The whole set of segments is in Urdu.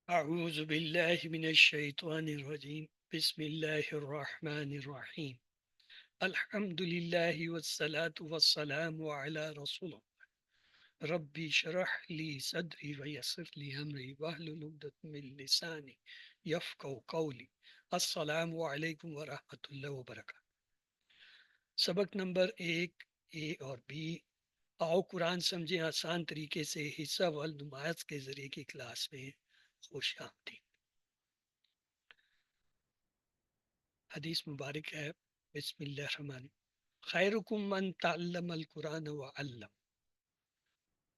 أعوذ بالله من الشيطان الرجيم بسم الله الرحمن الرحيم الحمد لله والصلاة والسلام على رسول الله ربي شرح لي صدري ويسر لي أمري واحلل عقدة من لساني يفقهوا قولي السلام عليكم ورحمة الله وبركاته. سبق نمبر 1 اور بی. آؤ قرآن سمجھیں آسان طریقے سے حصہ وال نماز کے ذریعے کی کلاس میں خوش آمدید. حدیث مبارک ہے. بسم اللہ الرحمن الرحیم. خیرکم من تعلم القرآن وعلم.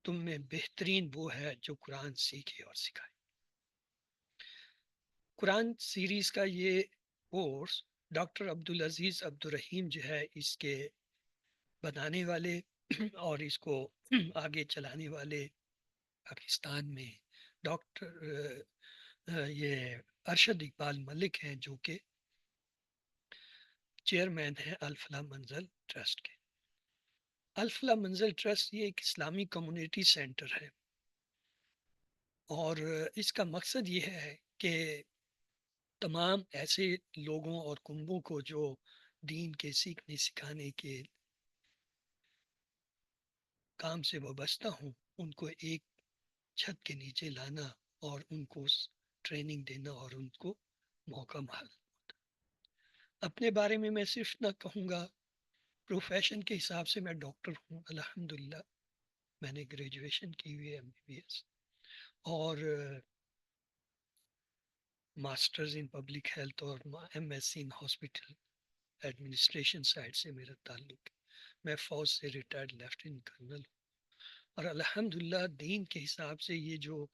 تم میں بہترین وہ ہے جو قرآن سیکھے اور سکھائے. قرآن سیریز کا یہ کورس ڈاکٹر عبدالعزیز عبدالرحیم جو ہے اس کے بنانے والے اور اس کو آگے چلانے والے پاکستان میں ڈاکٹر یہ ارشد اقبال ملک ہیں جو کہ چیئرمین ہیں الفلاح منزل ٹرسٹ کے. الفلاح منزل ٹرسٹ یہ ایک اسلامی کمیونٹی سینٹر ہے اور اس کا مقصد یہ ہے کہ تمام ایسے لوگوں اور کنبوں کو جو دین کے سیکھنے سکھانے کے کام سے وابستہ ہوں ان کو ایک چھت کے نیچے لانا اور ان کو ٹریننگ دینا اور ان کو موقع مال. اپنے بارے میں صرف نہ کہوں گا. پروفیشن کے حساب سے میں ڈاکٹر ہوں الحمدللہ. میں نے گریجویشن کی ہوئی ہے MBBS اور ماسٹرز ان پبلک ہیلتھ اور MS in hospital administration side سے میرا تعلق ہے. میں فوج سے ریٹائرڈ لیفٹیننٹ کرنل ہوں اور الحمدللہ دین کے حساب سے یہ جو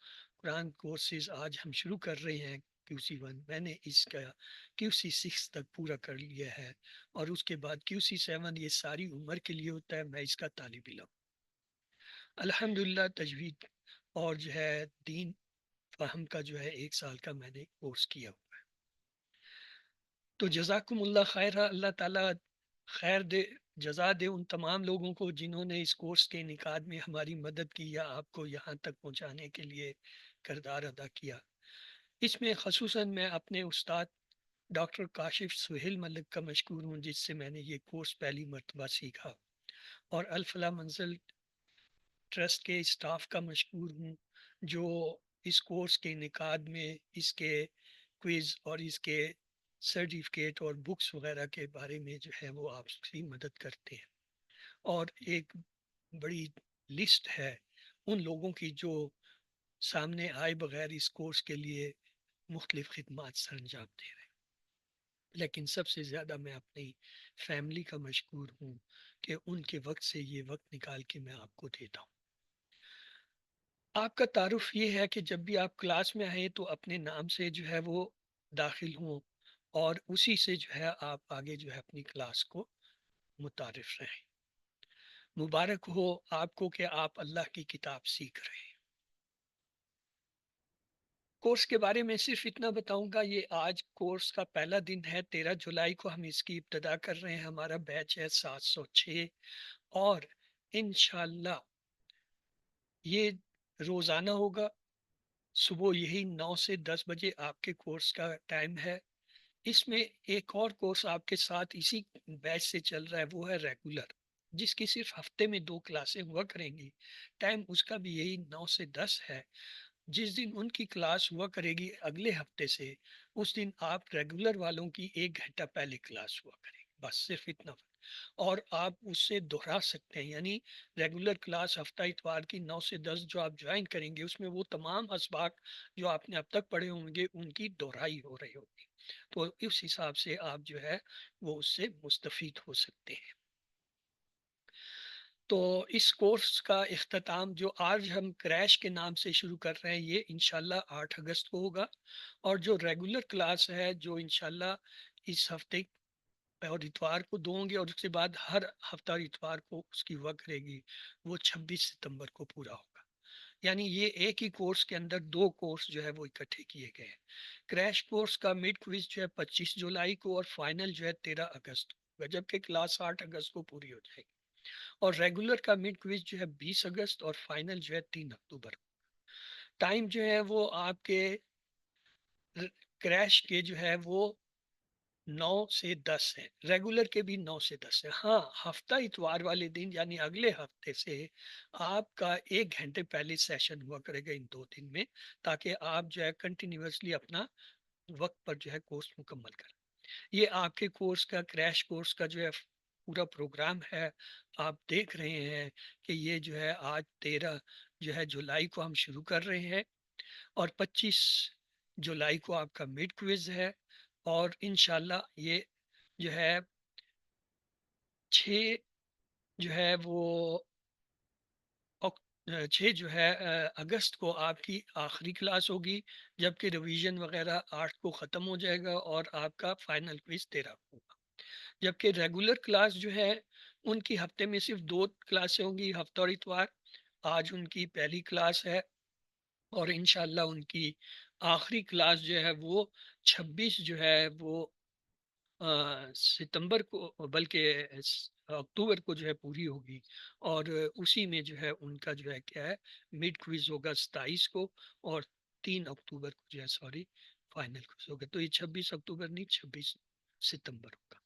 قرآن کورسز آج ہم شروع کر رہے ہیں QC1 میں نے اس کا QC6 تک پورا کر لیا ہے اور اس کے بعد QC7 یہ ساری عمر کے لیے ہوتا ہے. میں اس کا طالب علم الحمدللہ. تجوید اور جو ہے دین فہم کا جو ہے 1 سال کا میں نے کورس کیا ہوا ہے. تو جزاکم اللہ خیر. اللہ تعالیٰ خیر دے جزا دے ان تمام لوگوں کو جنہوں نے اس کورس کے انعقاد میں ہماری مدد کی یا آپ کو یہاں تک پہنچانے کے لیے کردار ادا کیا. اس میں خصوصاً میں اپنے استاد ڈاکٹر کاشف سہیل ملک کا مشکور ہوں جس سے میں نے یہ کورس پہلی مرتبہ سیکھا اور الفلاح منزل ٹرسٹ کے اسٹاف کا مشکور ہوں جو اس کورس کے انعقاد میں اس کے کوئز اور اس کے سرٹیفکیٹ اور بکس وغیرہ کے بارے میں جو ہے وہ آپ کی مدد کرتے ہیں. اور ایک بڑی لسٹ ہے ان لوگوں کی جو سامنے آئے بغیر اس کورس کے لیے مختلف خدمات سر انجام دے رہے ہیں. لیکن سب سے زیادہ میں اپنی فیملی کا مشکور ہوں کہ ان کے وقت سے یہ وقت نکال کے میں آپ کو دیتا ہوں. آپ کا تعارف یہ ہے کہ جب بھی آپ کلاس میں آئیں تو اپنے نام سے جو ہے وہ داخل ہوں اور اسی سے جو ہے آپ آگے جو ہے اپنی کلاس کو متعارف رہیں. مبارک ہو آپ کو کہ آپ اللہ کی کتاب سیکھ رہے ہیں. کورس کے بارے میں صرف اتنا بتاؤں گا. یہ آج کورس کا پہلا دن ہے. 13 جولائی کو ہم اس کی ابتدا کر رہے ہیں. ہمارا بیچ ہے 706 اور انشاءاللہ یہ روزانہ ہوگا. صبح یہی 9 سے 10 بجے آپ کے کورس کا ٹائم ہے. اس میں ایک اور کورس آپ کے ساتھ اسی بیچ سے چل رہا ہے وہ ہے ریگولر جس کی صرف ہفتے میں 2 کلاسیں ہوا کریں گی. ٹائم اس کا بھی یہی 9 سے 10 ہے. جس دن ان کی کلاس ہوا کرے گی اگلے ہفتے سے اس دن آپ ریگولر والوں کی 1 گھنٹہ پہلے کلاس ہوا کرے گی. بس صرف اتنا فرق. اور آپ اس سے دہرا سکتے ہیں یعنی ریگولر کلاس ہفتہ اتوار کی 9 سے 10 جو آپ جوائن کریں گے اس میں وہ تمام اسباق جو آپ نے اب تک پڑھے ہوں گے ان کی دہرائی ہو رہی ہوگی. تو اس حساب سے آپ جو ہے وہ اس سے مستفید ہو سکتے ہیں. تو اس کورس کا اختتام جو آج ہم کریش کے نام سے شروع کر رہے ہیں یہ انشاءاللہ 8 اگست کو ہوگا اور جو ریگولر کلاس ہے جو انشاءاللہ اس ہفتے اور اتوار کو دوں گے اور اس کے بعد ہر ہفتہ اتوار کو اس کی وقت رہے گی وہ 26 ستمبر کو پورا ہوگا. یعنی یہ ایک ہی کورس کے اندر 2 کورس جو ہے وہ اکٹھے کیے گئے ہیں. کریش کورس کا مڈ کوئز جو ہے 25 جولائی کو اور فائنل جو ہے 13 اگست کو جبکہ کلاس 8 اگست کو پوری ہو جائے گی. اور ریگولر کا مڈ کوئز جو ہے 20 اگست اور فائنل جو ہے 3 اکتوبر. ٹائم جو ہے وہ آپ کے کریش کے جو ہے وہ 9 سے 10 ہے، ریگولر کے بھی 9 سے 10 ہے۔ ہاں، ہفتہ اتوار والے دن یعنی اگلے ہفتے سے آپ کا 1 گھنٹے پہلے سیشن ہوا کرے گا ان 2 دن میں، تاکہ آپ جو ہے کنٹینیوسلی اپنا وقت پر جو ہے کورس مکمل کریں۔ یہ آپ کے کورس کا کریش کورس کا جو ہے پورا پروگرام ہے۔ آپ دیکھ رہے ہیں کہ یہ جو ہے آج 13 جولائی کو ہم شروع کر رہے ہیں، اور 25 جولائی کو آپ کا مڈ کوئز ہے، اور انشاءاللہ یہ جو ہے 6 جو ہے وہ 6 جو ہے اگست کو آپ کی آخری کلاس ہوگی، جبکہ ریویژن وغیرہ 8 کو ختم ہو جائے گا، اور آپ کا فائنل کوئز 13 کو ہوگا۔ جبکہ ریگولر کلاس جو ہے ان کی ہفتے میں صرف 2 کلاسیں ہوں گی، ہفتہ اور اتوار۔ آج ان کی پہلی کلاس ہے، اور انشاءاللہ ان کی آخری کلاس جو ہے وہ 26 جو ہے وہ ستمبر کو، بلکہ اکتوبر کو جو ہے پوری ہوگی، اور اسی میں جو ہے ان کا جو ہے کیا ہے مڈ کوئز ہوگا 27 کو، اور 3 اکتوبر کو جو ہے سوری فائنل کوئز ہوگا۔ تو یہ 26 اکتوبر نہیں، 26 ستمبر ہوگا۔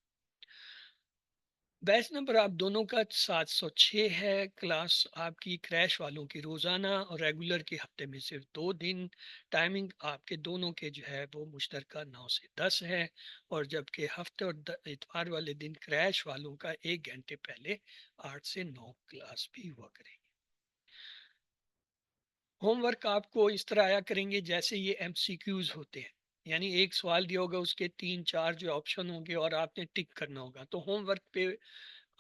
بیچ نمبر آپ دونوں کا 706 ہے۔ کلاس آپ کی کریش والوں کی روزانہ اور ریگولر کے ہفتے میں صرف 2 دن۔ ٹائمنگ آپ کے دونوں کے جو ہے وہ مشترکہ 9 سے 10 ہے، اور جبکہ ہفتے اور اتوار والے دن کریش والوں کا 1 گھنٹے پہلے 8 سے 9 کلاس بھی ہوا کرے گی۔ ہوم ورک آپ کو اس طرح آیا کریں گے جیسے یہ ایم سی کیوز ہوتے ہیں، یعنی ایک سوال دیا ہوگا، اس کے 3 4 جو آپشن ہوں گے، اور آپ نے ٹک کرنا ہوگا۔ تو ہوم ورک پہ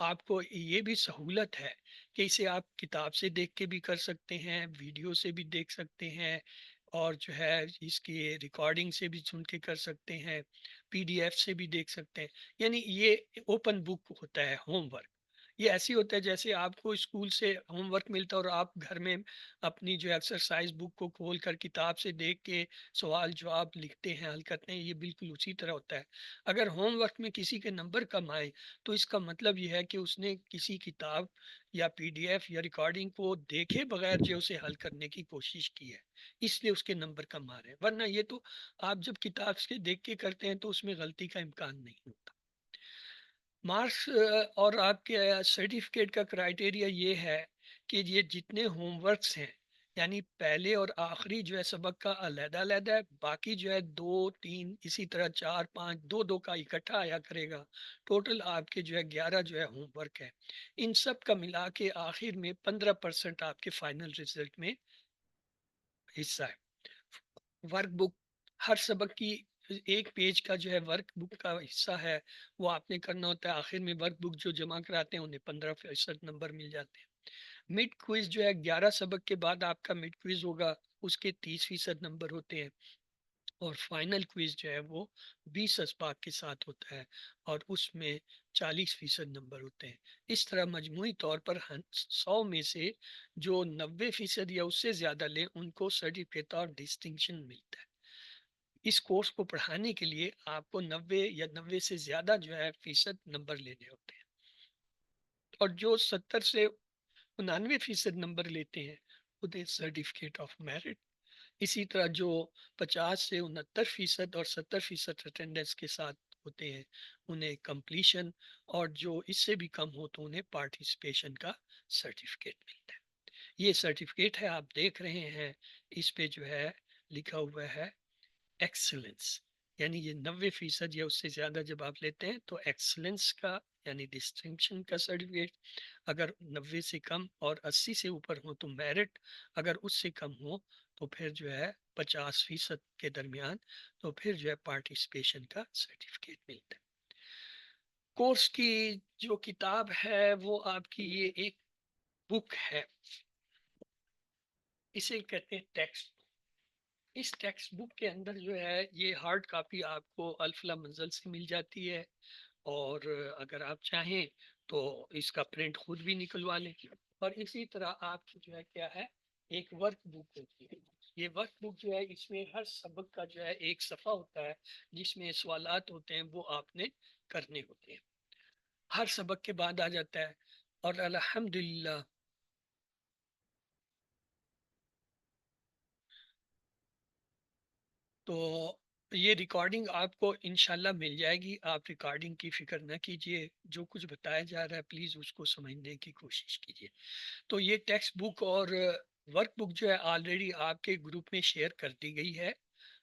آپ کو یہ بھی سہولت ہے کہ اسے آپ کتاب سے دیکھ کے بھی کر سکتے ہیں، ویڈیو سے بھی دیکھ سکتے ہیں، اور جو ہے اس کی ریکارڈنگ سے بھی سن کے کر سکتے ہیں، پی ڈی ایف سے بھی دیکھ سکتے ہیں۔ یعنی یہ اوپن بک ہوتا ہے ہوم ورک۔ یہ ایسی ہوتا ہے جیسے آپ کو اسکول سے ہوم ورک ملتا ہے، اور آپ گھر میں اپنی جو ایکسرسائز بک کو کھول کر کتاب سے دیکھ کے سوال جواب لکھتے ہیں، حل کرتے ہیں، یہ بالکل اسی طرح ہوتا ہے۔ اگر ہوم ورک میں کسی کے نمبر کم آئے تو اس کا مطلب یہ ہے کہ اس نے کسی کتاب یا پی ڈی ایف یا ریکارڈنگ کو دیکھے بغیر جو اسے حل کرنے کی کوشش کی ہے، اس لیے اس کے نمبر کم آ رہے ہیں۔ ورنہ یہ تو آپ جب کتاب سے دیکھ کے کرتے ہیں تو اس میں غلطی کا امکان نہیں ہوتا۔ مارکس اور آپ کے سرٹیفکیٹ کا کرائٹیریا یہ ہے کہ یہ جتنے ہوم ورکس ہیں، یعنی پہلے اور آخری جو ہے سبق کا علیحدہ علیحدہ ہے، باقی جو ہے 2 3 اسی طرح 4 5 2 کا اکٹھا آیا کرے گا۔ ٹوٹل آپ کے جو ہے 11 جو ہے ہوم ورک ہے۔ ان سب کا ملا کے آخر میں 15% آپ کے فائنل رزلٹ میں حصہ ہے۔ ورک بک ہر سبق کی 1 پیج کا جو ہے ورک بک کا حصہ ہے، وہ آپ نے کرنا ہوتا ہے۔ آخر میں ورک بک جو جمع کراتے ہیں انہیں 15% نمبر مل جاتے ہیں۔ مڈ کوئز جو ہے 11 سبق کے بعد آپ کا مڈ کوئز ہوگا، اس کے 30% نمبر ہوتے ہیں، اور فائنل کوئز جو ہے وہ 20 اسباق کے ساتھ ہوتا ہے، اور اس میں 40% نمبر ہوتے ہیں۔ اس طرح مجموعی طور پر 100 میں سے جو 90% یا اس سے زیادہ لیں ان کو سرٹیفکیٹ اور ڈسٹنکشن ملتا ہے۔ اس کورس کو پڑھانے کے لیے آپ کو 90 یا 90 سے زیادہ جو ہے فیصد نمبر لینے ہوتے ہیں، اور جو 70 سے 99% نمبر لیتے ہیں انہیں سرٹیفکیٹ آف میرٹ۔ اسی طرح جو 50 سے 69% اور 70% اٹینڈنس کے ساتھ ہوتے ہیں انہیں کمپلیشن، اور جو اس سے بھی کم ہو تو انہیں پارٹیسپیشن کا سرٹیفکیٹ ملتا ہے۔ یہ سرٹیفکیٹ ہے آپ دیکھ رہے ہیں، اس پہ جو ہے لکھا ہوا ہے ایکسلنس، یعنی یہ 90% یا اس سے زیادہ جب آپ لیتے ہیں تو ایکسلنس کا یعنی ڈسٹنکشن کا سرٹیفکیٹ، اگر 90 سے کم اور 80 سے اوپر ہو تو میرٹ، اگر اس سے کم ہو تو پھر جو ہے 50% کے درمیان تو پھر جو ہے پارٹیسپیشن کا سرٹیفکیٹ ملتا ہے۔ کورس کی جو کتاب ہے وہ آپ کی یہ ایک بک ہے، اسے کہتے ہیں ٹیکسٹ۔ اس ٹیکسٹ بک کے اندر جو ہے یہ ہارڈ کاپی آپ کو الفلا منزل سے مل جاتی ہے، اور اگر آپ چاہیں تو اس کا پرنٹ خود بھی نکلوا لیں، اور اسی طرح آپ کی جو ہے کیا ہے ایک ورک بک ہوتی ہے۔ یہ ورک بک جو ہے اس میں ہر سبق کا جو ہے ایک صفحہ ہوتا ہے جس میں سوالات ہوتے ہیں وہ آپ نے کرنے ہوتے ہیں، ہر سبق کے بعد آ جاتا ہے۔ اور الحمدللہ تو یہ ریکارڈنگ آپ کو انشاءاللہ مل جائے گی، آپ ریکارڈنگ کی فکر نہ کیجئے، جو کچھ بتایا جا رہا ہے پلیز اس کو سمجھنے کی کوشش کیجئے۔ تو یہ ٹیکسٹ بک اور ورک بک جو ہے آلریڈی آپ کے گروپ میں شیئر کر دی گئی ہے۔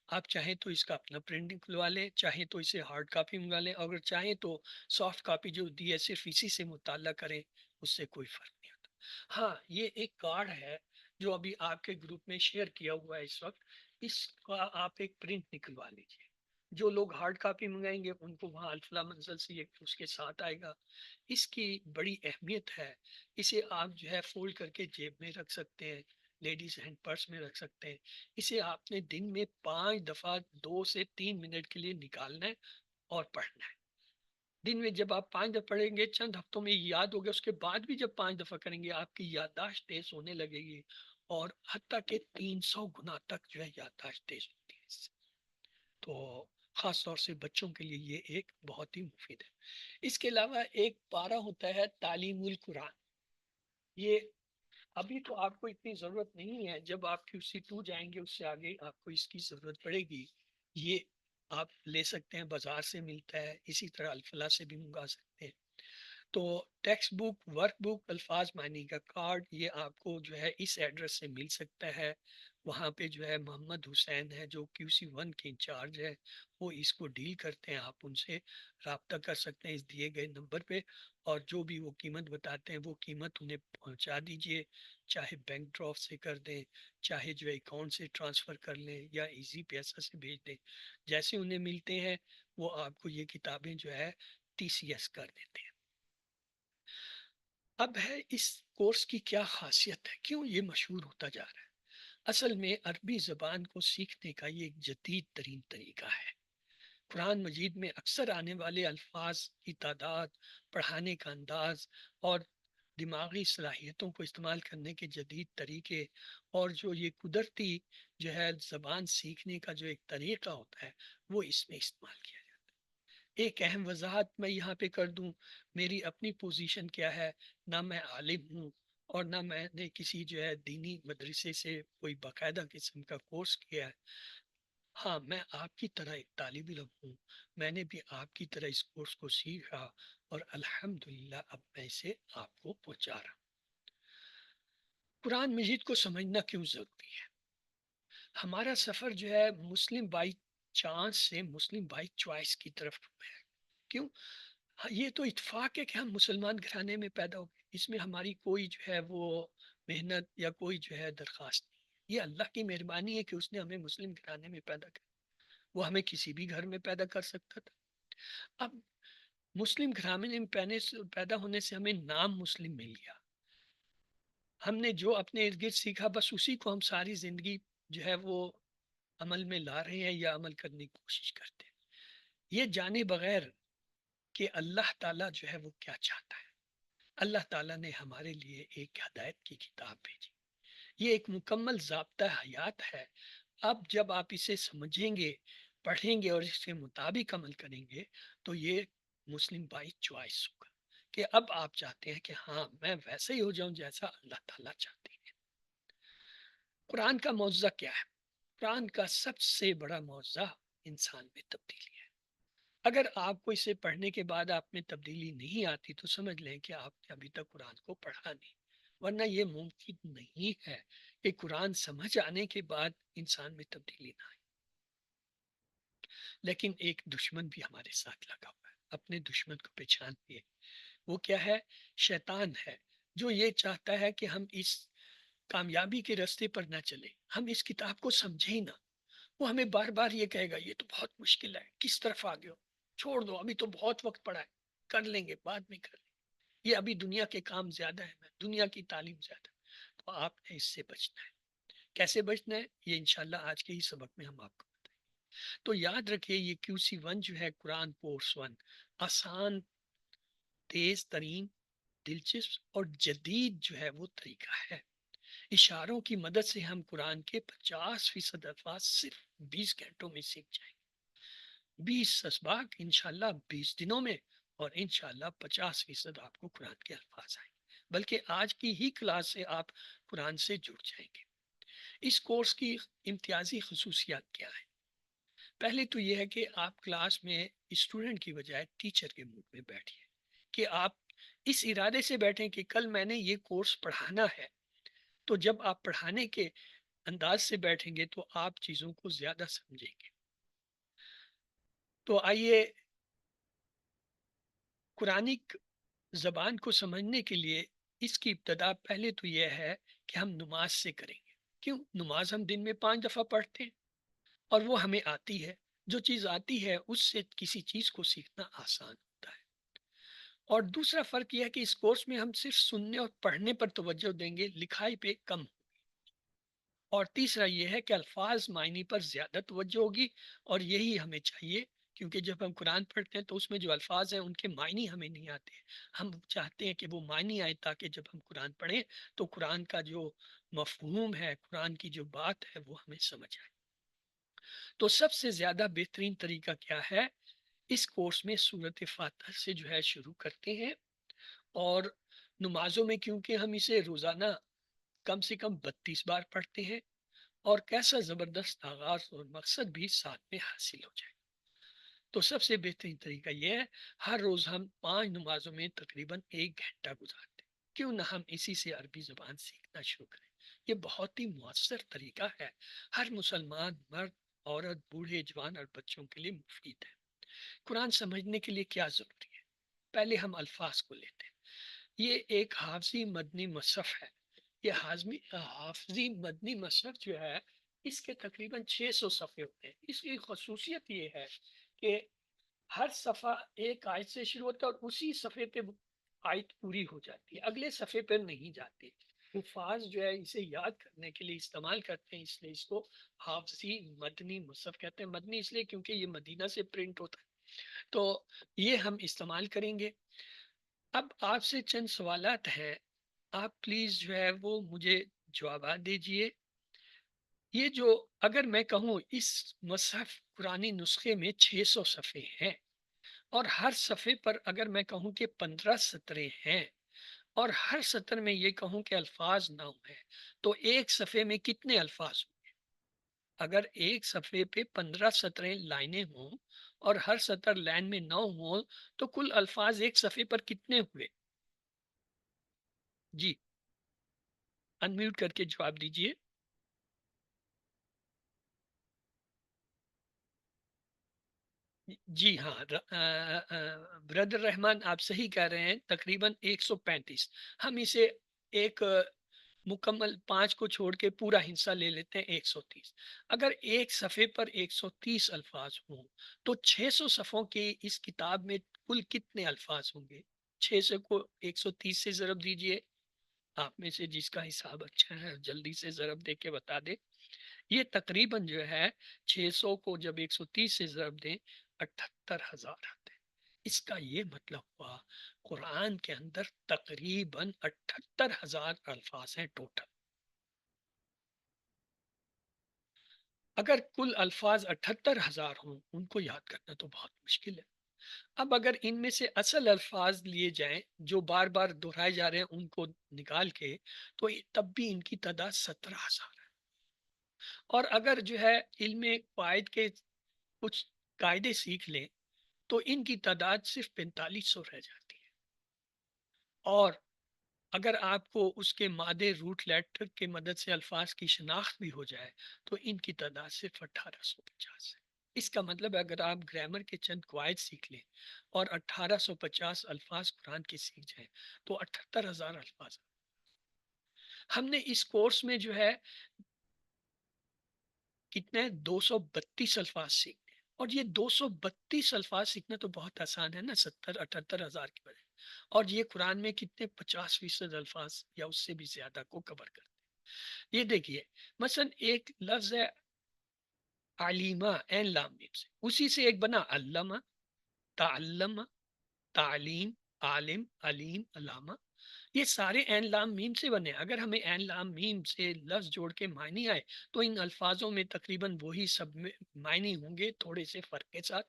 آپ چاہیں تو اس کا اپنا پرنٹ نکلوا لیں، چاہیں تو اسے ہارڈ کاپی منگا لیں، اگر چاہیں تو سافٹ کاپی جو دی ہے صرف اسی سے مطالعہ کریں، اس سے کوئی فرق نہیں ہوتا۔ ہاں، یہ ایک کارڈ ہے جو ابھی آپ کے گروپ میں شیئر کیا ہوا ہے اس وقت، اس کا آپ ایک پرنٹ نکلوا لیجیے۔ جو لوگ ہارڈ کاپی منگائیں گے ان کو وہاں الفلا منزل سے یہ اس کے ساتھ آئے گا۔ اس کی بڑی اہمیت ہے، اسے آپ جو ہے فولڈ کر کے جیب میں رکھ سکتے ہیں، لیڈیز ہینڈ پرس میں رکھ سکتے ہیں۔ اسے آپ نے دن میں 5 دفعہ 2 سے 3 منٹ کے لیے نکالنا ہے اور پڑھنا ہے۔ دن میں جب آپ 5 دفعہ پڑھیں گے چند ہفتوں میں یاد ہوگا، اس کے بعد بھی جب 5 دفعہ کریں گے آپ کی یادداشت تیز ہونے لگے گی، اور حتیٰ کہ 300 گنا تک جو ہے یادداشت تیز ہوتی ہے اس سے۔ تو خاص طور سے بچوں کے لیے یہ ایک بہت ہی مفید ہے۔ اس کے علاوہ ایک پارہ ہوتا ہے تعلیم القرآن۔ یہ ابھی تو آپ کو اتنی ضرورت نہیں ہے، جب آپ QC2 جائیں گے اس سے آگے آپ کو اس کی ضرورت پڑے گی۔ یہ آپ لے سکتے ہیں، بازار سے ملتا ہے، اسی طرح الفلاح سے بھی منگا سکتے ہیں۔ تو ٹیکسٹ بک، ورک بک، الفاظ معنی کا کارڈ، یہ آپ کو جو ہے اس ایڈریس سے مل سکتا ہے۔ وہاں پہ جو ہے محمد حسین ہے جو QC1 کے انچارج ہے، وہ اس کو ڈیل کرتے ہیں، آپ ان سے رابطہ کر سکتے ہیں اس دیے گئے نمبر پہ، اور جو بھی وہ قیمت بتاتے ہیں وہ قیمت انہیں پہنچا دیجئے، چاہے بینک ڈرافٹ سے کر دیں، چاہے جو ہے اکاؤنٹ سے ٹرانسفر کر لیں یا ایزی پیسہ سے بھیج دیں، جیسے انہیں ملتے ہیں وہ آپ کو یہ کتابیں جو ہے TCS کر دیتے ہیں۔ اب ہے اس کورس کی کیا خاصیت ہے، کیوں یہ مشہور ہوتا جا رہا ہے؟ اصل میں عربی زبان کو سیکھنے کا یہ ایک جدید ترین طریقہ ہے۔ قرآن مجید میں اکثر آنے والے الفاظ کی تعداد، پڑھانے کا انداز اور دماغی صلاحیتوں کو استعمال کرنے کے جدید طریقے، اور جو یہ قدرتی جو ہے زبان سیکھنے کا جو ایک طریقہ ہوتا ہے وہ اس میں استعمال کیا جاتا ہے۔ ایک اہم وضاحت میں یہاں پہ کر دوں، میری اپنی پوزیشن کیا ہے، نہ میں عالم ہوں اور نہ میں نے کسی جو ہے دینی مدرسے سے کوئی باقاعدہ قسم کا کورس کیا ہے۔ ہاں، میں آپ کی طرح ایک طالب علم ہوں، میں نے بھی آپ کی طرح اس کورس کو سیکھا، اور الحمدللہ اب میں اسے آپ کو پہنچا رہا ہوں۔ قرآن مجید کو سمجھنا کیوں ضروری ہے؟ ہمارا سفر جو ہے مسلم بائی چانس سے مسلم بائی چوائس کی طرف ہے۔ کیوں؟ ہاں، یہ تو اتفاق ہے کہ ہم مسلمان گھرانے میں پیدا ہو گئے، اس میں ہماری کوئی جو ہے وہ محنت یا کوئی جو ہے درخواست نہیں۔ یہ اللہ کی مہربانی ہے کہ اس نے ہمیں مسلم گھرانے میں پیدا کیا، وہ ہمیں کسی بھی گھر میں پیدا کر سکتا تھا۔ اب مسلم گھرانے میں پیدا ہونے سے ہمیں نام مسلم مل گیا، ہم نے جو اپنے ارد گرد سیکھا بس اسی کو ہم ساری زندگی جو ہے وہ عمل میں لا رہے ہیں یا عمل کرنے کی کوشش کرتے ہیں، یہ جانے بغیر کہ اللہ تعالیٰ جو ہے وہ کیا چاہتا ہے۔ اللہ تعالیٰ نے ہمارے لیے ایک ہدایت کی کتاب بھیجی، یہ ایک مکمل ضابطہ حیات ہے۔ اب جب آپ اسے سمجھیں گے، پڑھیں گے اور اس کے مطابق عمل کریں گے تو یہ مسلم بائی چوائس ہوگا، کہ اب آپ چاہتے ہیں کہ ہاں میں ویسے ہی ہو جاؤں جیسا اللہ تعالیٰ چاہتے ہیں۔ قرآن کا معجزہ کیا ہے؟ قرآن کا سب سے بڑا معجزہ انسان میں تبدیلی ہے۔ اگر آپ کو اسے پڑھنے کے بعد آپ میں تبدیلی نہیں آتی تو سمجھ لیں کہ آپ نے ابھی تک قرآن کو پڑھا نہیں، ورنہ یہ ممکن نہیں ہے کہ قرآن سمجھ آنے کے بعد انسان میں تبدیلی نہ آئے۔ لیکن ایک دشمن بھی ہمارے ساتھ لگا ہوا ہے، اپنے دشمن کو پہچانیے، وہ کیا ہے؟ شیطان ہے، جو یہ چاہتا ہے کہ ہم اس کامیابی کے راستے پر نہ چلیں، ہم اس کتاب کو سمجھیں ہی نہ۔ وہ ہمیں بار بار یہ کہے گا یہ تو بہت مشکل ہے، کس طرف آگے ہو، چھوڑ دو، ابھی تو بہت وقت پڑا ہے، کر لیں گے، بعد میں کر لیں گے، یہ ابھی دنیا کے کام زیادہ ہے، دنیا کی تعلیم زیادہ ہے۔ تو آپ نے اس سے بچنا ہے۔ کیسے بچنا ہے یہ انشاءاللہ آج کے ہی سبق میں ہم آپ کو بتائیں۔ تو یاد رکھیے یہ QC1 جو ہے قرآن کورس 1 آسان، تیز ترین، دلچسپ اور جدید جو ہے وہ طریقہ ہے۔ اشاروں کی مدد سے ہم قرآن کے 50% الفاظ صرف 20 گھنٹوں میں سیکھ جائیں گے، 20 اسباق انشاءاللہ 20 دنوں میں، اور انشاءاللہ 50% آپ کو قرآن کے الفاظ آئیں گے، بلکہ آج کی ہی کلاس سے آپ قرآن سے جڑ جائیں گے۔ اس کورس کی امتیازی خصوصیات کیا ہے؟ پہلے تو یہ ہے کہ آپ کلاس میں اسٹوڈنٹ کی بجائے ٹیچر کے موڈ میں بیٹھیے، کہ آپ اس ارادے سے بیٹھیں کہ کل میں نے یہ کورس پڑھانا ہے. تو جب آپ پڑھانے کے انداز سے بیٹھیں گے تو آپ چیزوں کو زیادہ سمجھیں گے. تو آئیے قرآنک زبان کو سمجھنے کے لیے اس کی ابتدا پہلے تو یہ ہے کہ ہم نماز سے کریں گے. کیوں؟ نماز ہم دن میں 5 دفعہ پڑھتے ہیں اور وہ ہمیں آتی ہے. جو چیز آتی ہے اس سے کسی چیز کو سیکھنا آسان ہوتا ہے. اور دوسرا فرق یہ ہے کہ اس کورس میں ہم صرف سننے اور پڑھنے پر توجہ دیں گے، لکھائی پہ کم. اور تیسرا یہ ہے کہ الفاظ معنی پر زیادہ توجہ ہوگی، اور یہی ہمیں چاہیے، کیونکہ جب ہم قرآن پڑھتے ہیں تو اس میں جو الفاظ ہیں ان کے معنی ہمیں نہیں آتے. ہم چاہتے ہیں کہ وہ معنی آئے تاکہ جب ہم قرآن پڑھیں تو قرآن کا جو مفہوم ہے، قرآن کی جو بات ہے وہ ہمیں سمجھ آئے. تو سب سے زیادہ بہترین طریقہ کیا ہے؟ اس کورس میں سورت فاتحہ سے جو ہے شروع کرتے ہیں. اور نمازوں میں کیونکہ ہم اسے روزانہ کم سے کم 32 بار پڑھتے ہیں، اور کیسا زبردست آغاز اور مقصد بھی ساتھ میں حاصل ہو جائے. تو سب سے بہترین طریقہ یہ ہے، ہر روز ہم 5 نمازوں میں تقریباً 1 گھنٹہ گزارتے ہیں. کیوں نہ ہم اسی سے عربی زبان سیکھنا شروع کریں؟ یہ بہت ہی مؤثر طریقہ ہے، ہر مسلمان مرد، عورت، بوڑھے، جوان اور بچوں کے لیے مفید ہے. قرآن سمجھنے کے لیے کیا ضروری ہے؟ پہلے ہم الفاظ کو لیتے ہیں. یہ ایک حافظی مدنی مصحف ہے. یہ حافظی مدنی مصحف جو ہے اس کے تقریباً 600 صفحے ہوتے ہیں. اس کی خصوصیت یہ ہے کہ ہر صفحہ ایک آیت سے شروع ہوتا ہے اور اسی صفحے پہ آیت پوری ہو جاتی ہے، اگلے صفحے پر نہیں جاتی. حفاظ جو ہے اسے یاد کرنے کے لیے استعمال کرتے ہیں، اس لیے اس کو حافظی مدنی مصحف کہتے ہیں. مدنی اس لیے کیونکہ یہ مدینہ سے پرنٹ ہوتا ہے. تو یہ ہم استعمال کریں گے. اب آپ سے چند سوالات ہیں، آپ پلیز جو ہے وہ مجھے جوابات دیجئے. یہ جو اگر میں کہوں اس مصحف قرآنی نسخے میں 600 صفحے ہیں، اور ہر صفحے پر اگر میں کہوں کہ 15 سطریں ہیں، اور ہر سطر میں یہ کہوں کہ الفاظ 9 ہیں، تو ایک صفحے میں کتنے الفاظ ہوں؟ اگر ایک صفحے پہ 15 سطریں لائنیں ہوں اور ہر سطر لائن میں 9 ہوں تو کل الفاظ ایک صفحے پر کتنے ہوئے؟ جی، انمیوٹ کر کے جواب دیجئے. جی ہاں، بردر رحمان آپ صحیح کہہ رہے ہیں، تقریباً 135. ہم اسے ایک مکمل 5 کو چھوڑ کے پورا حصہ لے لیتے ہیں، 130. اگر ایک صفحے پر 130 الفاظ ہوں تو 600 صفحوں کی اس کتاب میں کل کتنے الفاظ ہوں گے؟ 600 کو 130 سے ضرب دیجئے. آپ میں سے جس کا حساب اچھا ہے جلدی سے ضرب دے کے بتا دے. یہ تقریباً جو ہے 600 کو جب 130 سے ضرب دیں 78,000 آتے ہیں. اس کا یہ مطلب ہوا قرآن کے اندر تقریباً 78,000 الفاظ ہیں ٹوٹل. اگر کل الفاظ 78,000 ہوں ان کو یاد کرنا تو بہت مشکل ہے. اب اگر ان میں سے اصل الفاظ لیے جائیں جو بار بار دہرائے جا رہے ہیں ان کو نکال کے، تو تب بھی ان کی تعداد 17,000 ہے. اور اگر جو ہے علم قواعد کے کچھ قاعدے سیکھ لیں تو ان کی تعداد صرف 4500 رہ جاتی ہے. اور اگر آپ کو اس کے مادے روٹ لیٹر کے مدد سے الفاظ کی شناخت بھی ہو جائے تو ان کی تعداد صرف 1850 ہے. اس کا مطلب ہے اگر آپ گرامر کے چند قواعد سیکھ لیں اور 1850 الفاظ قرآن کے سیکھ جائیں تو 78,000 الفاظ. ہم نے اس کورس میں جو ہے کتنے 232 الفاظ سیکھنے ہیں. اور یہ 232 الفاظ سیکھنا تو بہت آسان ہے نا، 78,000 کی وجہ. اور یہ قرآن میں کتنے 50% الفاظ یا اس سے بھی زیادہ کو کور کرتے ہیں. یہ دیکھیے مثلا ایک لفظ ہے علیمہ، این لام میم سے، اسی سے ایک بنا علامہ، تعلم، تعلیم، عالم، علیم، علامہ. یہ سارے این لام میم سے بنے. اگر ہمیں این لام میم سے لفظ جوڑ کے معنی آئے تو ان الفاظوں میں تقریباً وہی سب معنی ہوں گے، تھوڑے سے فرق کے ساتھ.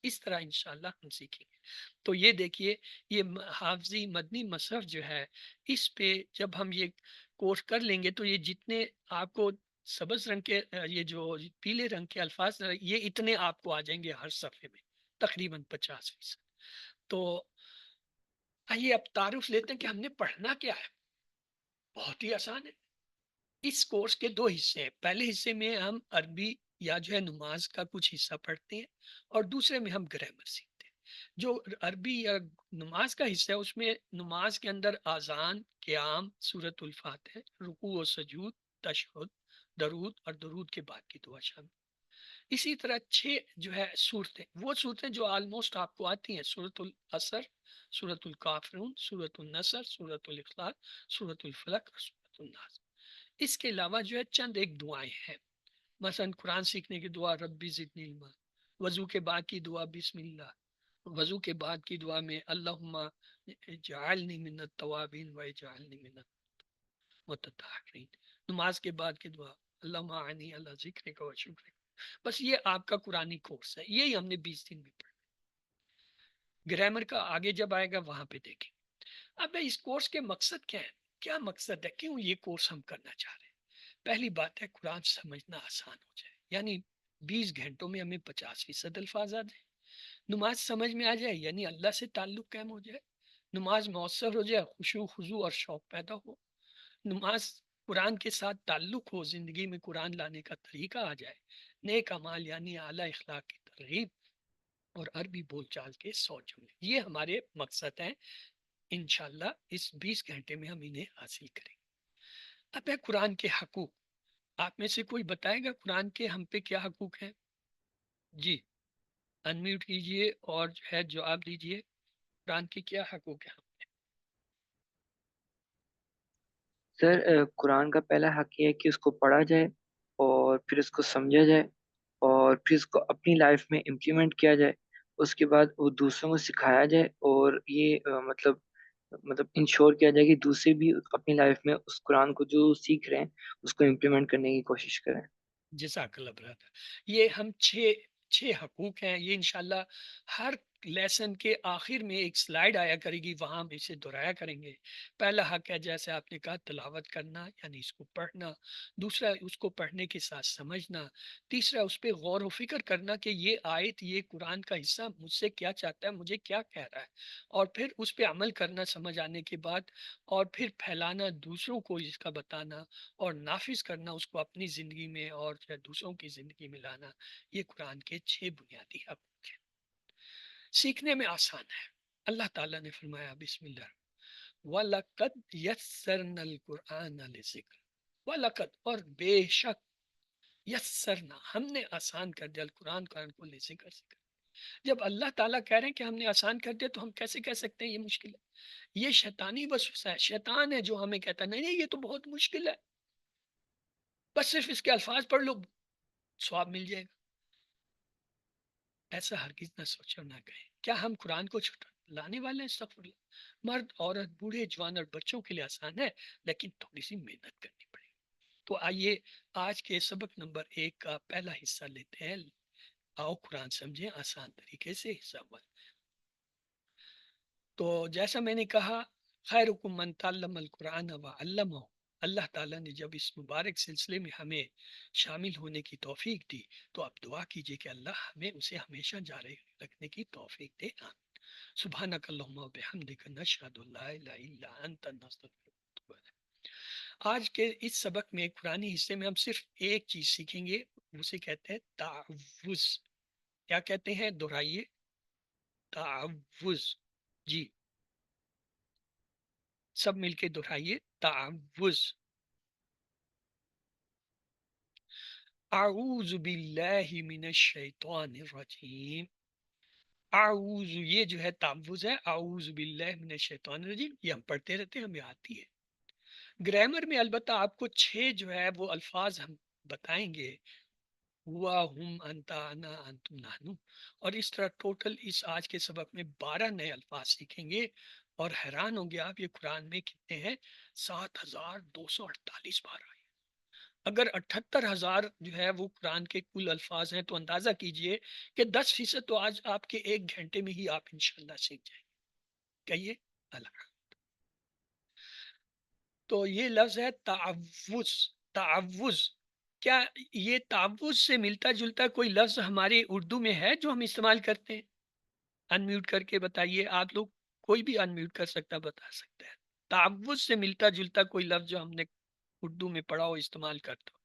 اس طرح انشاءاللہ ہم سیکھیں گے. تو یہ دیکھیے یہ حافظی مدنی مصحف جو ہے، اس پہ جب ہم یہ کورس کر لیں گے تو یہ جتنے آپ کو سبز رنگ کے یہ جو پیلے رنگ کے الفاظ یہ اتنے آپ کو آ جائیں گے ہر صفحے میں، تقریباً 50%۔ تو آئیے اب تعارف لیتے ہیں کہ ہم نے پڑھنا کیا ہے۔ بہت ہی آسان ہے۔ اس کورس کے دو حصے ہیں، پہلے حصے میں ہم عربی یا جو ہے نماز کا کچھ حصہ پڑھتے ہیں، اور دوسرے میں ہم گرامر سیکھتے ہیں۔ جو عربی یا نماز کا حصہ ہے اس میں نماز کے اندر اذان، قیام، سورۃ الفاتحہ، رکوع و سجود، تشہد، درود اور درود کے بعد کی دعا شامل۔ اسی طرح چھ جو ہے صورتیں، وہ صورتیں جو آلموسٹ آپ کو آتی ہیں: سورۃ العصر، سورۃ الکافرون، سورۃ النصر، سورۃ الاخلاص، سورۃ الفلق اور سورۃ الناس۔ اس کے علاوہ جو ہے چند ایک دعائیں ہیں، مثلا قرآن سیکھنے کی دعا ربی زدنی علما، وضو کے بعد کی دعا بسم اللہ، وضو کے بعد کی دعا میں اللہم اجعلنی من التوابین و اجعلنی من المتطہرین، نماز کے بعد کی دعا اللہم اعنی اللہ ذکر کا و شکر۔ بس یہ آپ کا قرآنی کورس ہے، یہی ہم نے 20 دن میں پڑھا۔ گرامر کا آگے جب آئے گا وہاں پہ دیکھیں۔ اب اس کورس کے مقصد کیا ہے؟ کیا مقصد ہے، کیوں یہ کورس ہم کرنا چاہ رہے ہیں؟ پہلی بات ہے قرآن سمجھنا آسان ہو جائے، یعنی 20 گھنٹوں میں ہمیں 50% الفاظ آ جائیں، نماز سمجھ میں آ جائے یعنی اللہ سے تعلق قائم ہو جائے، نماز مؤثر ہو جائے، خشوع خضوع اور شوق پیدا ہو، نماز قرآن کے ساتھ تعلق ہو، زندگی میں قرآن لانے کا طریقہ آ جائے، نیک اعمال یعنی اعلیٰ اخلاق کی ترغیب، اور عربی بول چال کے 100 جملے۔ یہ ہمارے مقصد ہیں، انشاءاللہ اس 20 گھنٹے میں ہم انہیں حاصل کریں گے۔ اب ہے قرآن کے حقوق۔ آپ میں سے کوئی بتائے گا قرآن کے ہم پہ کیا حقوق ہیں؟ جی، انمیوٹ کیجئے اور جو ہے جواب دیجئے، قرآن کے کیا حقوق ہیں؟ سر قرآن کا پہلا حق یہ ہے کہ اس کو پڑھا جائے اور پھر اس کو سمجھا جائے اور پھر اس کو اپنی لائف میں امپلیمنٹ کیا جائے، اس کے بعد وہ دوسروں کو سکھایا جائے، اور یہ مطلب انشور کیا جائے کہ دوسرے بھی اپنی لائف میں اس قرآن کو جو سیکھ رہے ہیں اس کو امپلیمنٹ کرنے کی کوشش کریں۔ جزاک اللہ برادر۔ یہ ہم چھ حقوق ہیں، یہ انشاءاللہ ہر لیسن کے آخر میں ایک سلائیڈ آیا کرے گی، وہاں ہم اسے دہرایا کریں گے۔ پہلا حق ہے جیسے آپ نے کہا تلاوت کرنا، یعنی اس کو پڑھنا۔ دوسرا اس کو پڑھنے کے ساتھ سمجھنا۔ تیسرا اس پہ غور و فکر کرنا کہ یہ آیت، یہ قرآن کا حصہ مجھ سے کیا چاہتا ہے، مجھے کیا کہہ رہا ہے، اور پھر اس پہ عمل کرنا سمجھ آنے کے بعد، اور پھر پھیلانا، دوسروں کو اس کا بتانا اور نافذ کرنا اس کو اپنی زندگی میں اور دوسروں کی زندگی میں لانا۔ یہ قرآن کے 6 بنیادی حقوق ہیں۔ سیکھنے میں آسان ہے۔ اللہ تعالیٰ نے فرمایا بسم اللہ وَلَقَدْ يَسَّرْنَا الْقُرْآنَ لِلذِّكْرِ، وَلَقَدْ اور بے شک، یسرنا ہم نے آسان کر دیا، قرآن کو لذکر ذکر۔ جب اللہ تعالیٰ کہہ رہے ہیں کہ ہم نے آسان کر دیا تو ہم کیسے کہہ سکتے ہیں یہ مشکل ہے؟ یہ شیطانی وسوسہ ہے، شیطان ہے جو ہمیں کہتا ہے نہیں نہیں یہ تو بہت مشکل ہے، بس صرف اس کے الفاظ پڑھ لو ثواب مل جائے گا۔ ایسا ہرگز نہ سوچو نہ کہیں۔ کیا ہم قرآن کو لانے والے ہیں؟ استغفر اللہ۔ مرد، عورت، بوڑھے، جوان اور بچوں کے لیے آسان ہے، لیکن تھوڑی سی محنت کرنی پڑے گی۔ تو آئیے آج کے سبق نمبر 1 کا پہلا حصہ لیتے ہیں۔ آؤ قرآن سمجھیں آسان طریقے سے، حصہ 1۔ تو جیسا میں نے کہا، خیرکم من تعلم القرآن وعلمہ۔ اللہ تعالیٰ نے جب اس مبارک سلسلے میں ہمیں شامل ہونے کی توفیق دی تو آپ دعا کیجئے کہ اللہ ہمیں اسے ہمیشہ جاری رکھنے کی توفیق دے۔ آمین۔ سبحانک اللہم و بحمدک نشہد ان لا الہ الا انت نستغفرک ونتوب الیک۔ آج کے اس سبق میں قرآنی حصے میں ہم صرف ایک چیز سیکھیں گے، اسے کہتے ہیں تعوذ۔ کیا کہتے ہیں؟ دہرائیے، تعوذ۔ جی، سب مل کے دہرائیے، تعوذ۔ اعوذ باللہ من الشیطان الرجیم۔ اعوذ، یہ جو ہے تعوذ ہے، اعوذ باللہ من الشیطان الرجیم، یہ ہم پڑھتے رہتے ہیں، ہمیں آتی ہے۔ گرامر میں البتہ آپ کو 6 جو ہے وہ الفاظ ہم بتائیں گے، ہوا، ہم، انتا، انا، انتم، نحنو، اور اس طرح ٹوٹل اس آج کے سبق میں 12 نئے الفاظ سیکھیں گے، اور حیران ہوں گے آپ یہ قرآن میں کتنے ہیں، 7248 بار آئے۔ اگر 78,000 جو ہے وہ قرآن کے کل الفاظ ہیں تو اندازہ کیجئے کہ 10% تو آج آپ کے 1 گھنٹے میں ہی آپ انشاءاللہ سیکھ جائیں گے۔ کہیے اللہ۔ تو یہ لفظ ہے تعوذ، تعوذ، کیا یہ تعوض سے ملتا جلتا کوئی لفظ ہمارے اردو میں ہے جو ہم استعمال کرتے ہیں؟ انمیوٹ کر کے بتائیے آپ لوگ، کوئی بھی انمیوٹ کر سکتا بتا سکتا ہے تعوض سے ملتا جلتا کوئی لفظ جو ہم نے اردو میں پڑھا ہو، استعمال کرتا ہو۔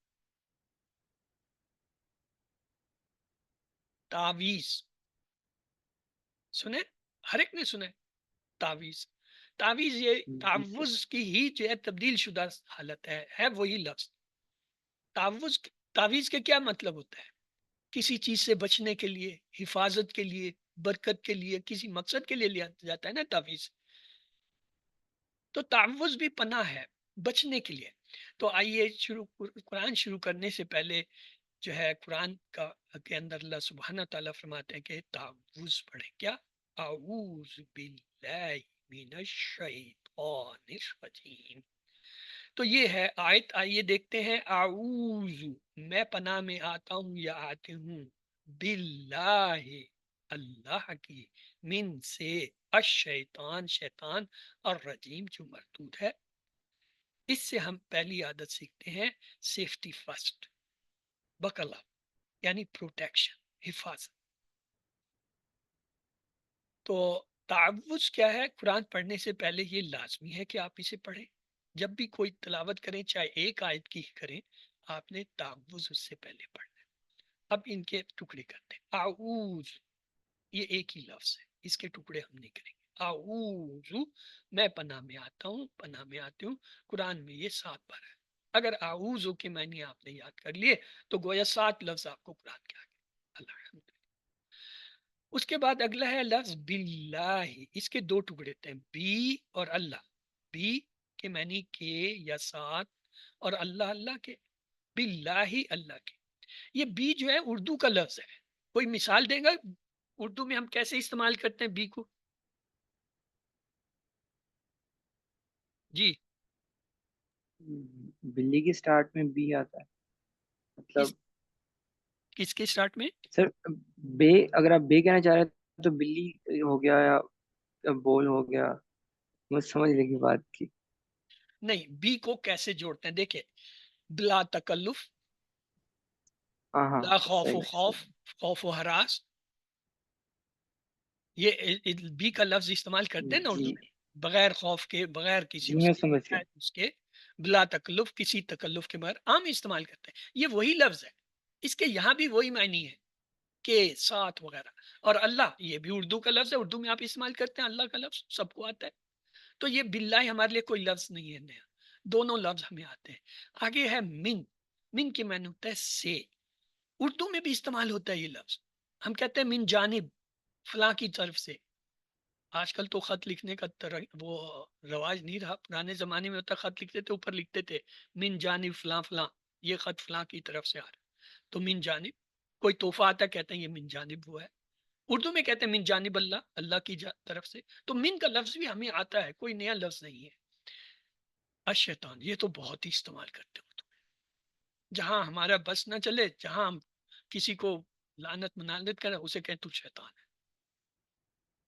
تعویذ سنے؟ ہر ایک نے سنے تعویذ؟ تعویذ یہ جی سر. تعوض کی ہی جو ہے تبدیل شدہ حالت ہے وہی لفظ تعوض۔ تعویذ کا کیا مطلب ہوتا ہے؟ کسی چیز سے بچنے کے لیے، حفاظت کے لیے، برکت کے لیے، کسی مقصد کے لیے لیا جاتا ہے نا تعویذ۔ تو تعوض بھی پناہ ہے بچنے کے لیے۔ تو آئیے قرآن شروع کرنے سے پہلے جو ہے قرآن کا کے اندر اللہ سبحانہ تعالیٰ فرماتے ہیں کہ تعوذ پڑھیں۔ کیا؟ اعوذ باللہ من الشیطان الرجیم۔ تو یہ ہے آیت، آئیے دیکھتے ہیں۔ اعوذ، میں پناہ میں آتا ہوں یا آتے ہوں، باللہ، اللہ کی، من سے، الشیطان، شیطان، الرجیم جو مردود ہے۔ اس سے ہم پہلی عادت سیکھتے ہیں، سیفٹی فرسٹ، بکلا یعنی پروٹیکشن، حفاظت۔ تو تعوذ کیا ہے؟ قرآن پڑھنے سے پہلے یہ لازمی ہے کہ آپ اسے پڑھیں۔ جب بھی کوئی تلاوت کریں، چاہے ایک آیت کی ہی کریں، آپ نے تعوذ اس سے پہلے پڑھنا ہے۔ اب ان کے ٹکڑے کرتے ہیں۔ اعوذ، یہ ایک ہی لفظ ہے، اس کے ٹکڑے ہم نہیں کریں گے۔ اعوذ، میں پناہ میں آتا ہوں، پناہ میں آتی ہوں۔ قرآن میں یہ 7 بار ہے۔ اگر اعوذ کے معنی آپ نے یاد کر لیے تو گویا 7 لفظ آپ کو قرآن کے آگے۔ الحمد۔ اس کے بعد اگلا ہے لفظ باللہ۔ اس کے 2 ٹکڑے ہوتے ہیں، بی اور اللہ۔ بی کے معنی کے یا ساتھ، اور اللہ، اللہ کے، باللہ، اللہ کے۔ یہ بی جو ہے اردو کا لفظ ہے، کوئی مثال دے گا اردو میں ہم کیسے استعمال کرتے ہیں بی کو؟ جی، بلی کی سٹارٹ میں بی آتا ہے، کس مطلب کس کے سٹارٹ میں؟ سر بے، اگر آپ بے کہنا چاہ رہے ہیں تو بلی ہو گیا یا بول ہو گیا، مجھے سمجھ لگی بات کی. نہیں، بی کو کیسے جوڑتے ہیں دیکھیں، بلا تکلف، ہاں ہاں لا خوف و صحیح خوف، صحیح. خوف و ہراس، یہ بی کا لفظ استعمال کرتے ہیں نا جی اردو میں، بغیر خوف کے، بغیر کسی جی اس میں کے سمجھ گیا. اس کے، بلا تکلف، کسی تکلف کے بغیر عام استعمال کرتے ہیں۔ یہ وہی لفظ ہے، اس کے یہاں بھی وہی معنی ہے کہ ساتھ وغیرہ۔ اور اللہ، یہ بھی اردو کا لفظ ہے، اردو میں آپ استعمال کرتے ہیں اللہ کا لفظ، سب کو آتا ہے۔ تو یہ باللہ ہمارے لیے کوئی لفظ نہیں ہے نیا، دونوں لفظ ہمیں آتے ہیں۔ آگے ہے من۔ من کے معنی ہوتا ہے سے، اردو میں بھی استعمال ہوتا ہے یہ لفظ۔ ہم کہتے ہیں من جانب، فلاں کی طرف سے۔ آج کل تو خط لکھنے کا وہ رواج نہیں رہا، پرانے زمانے میں ہوتا خط لکھتے تھے، اوپر لکھتے تھے من جانب فلاں فلاں، یہ خط فلاں کی طرف سے آ رہا ہے، تو من جانب۔ کوئی تحفہ آتا ہے، کہتے ہیں یہ من جانب ہوا ہے۔ اردو میں کہتے ہیں من جانب اللہ، اللہ کی طرف سے۔ تو من کا لفظ بھی ہمیں آتا ہے، کوئی نیا لفظ نہیں ہے۔ الشیطان، یہ تو بہت ہی استعمال کرتے ہو تم، جہاں ہمارا بس نہ چلے، جہاں ہم کسی کو لعنت منالت کریں، اسے کہیں تو شیطان ہے،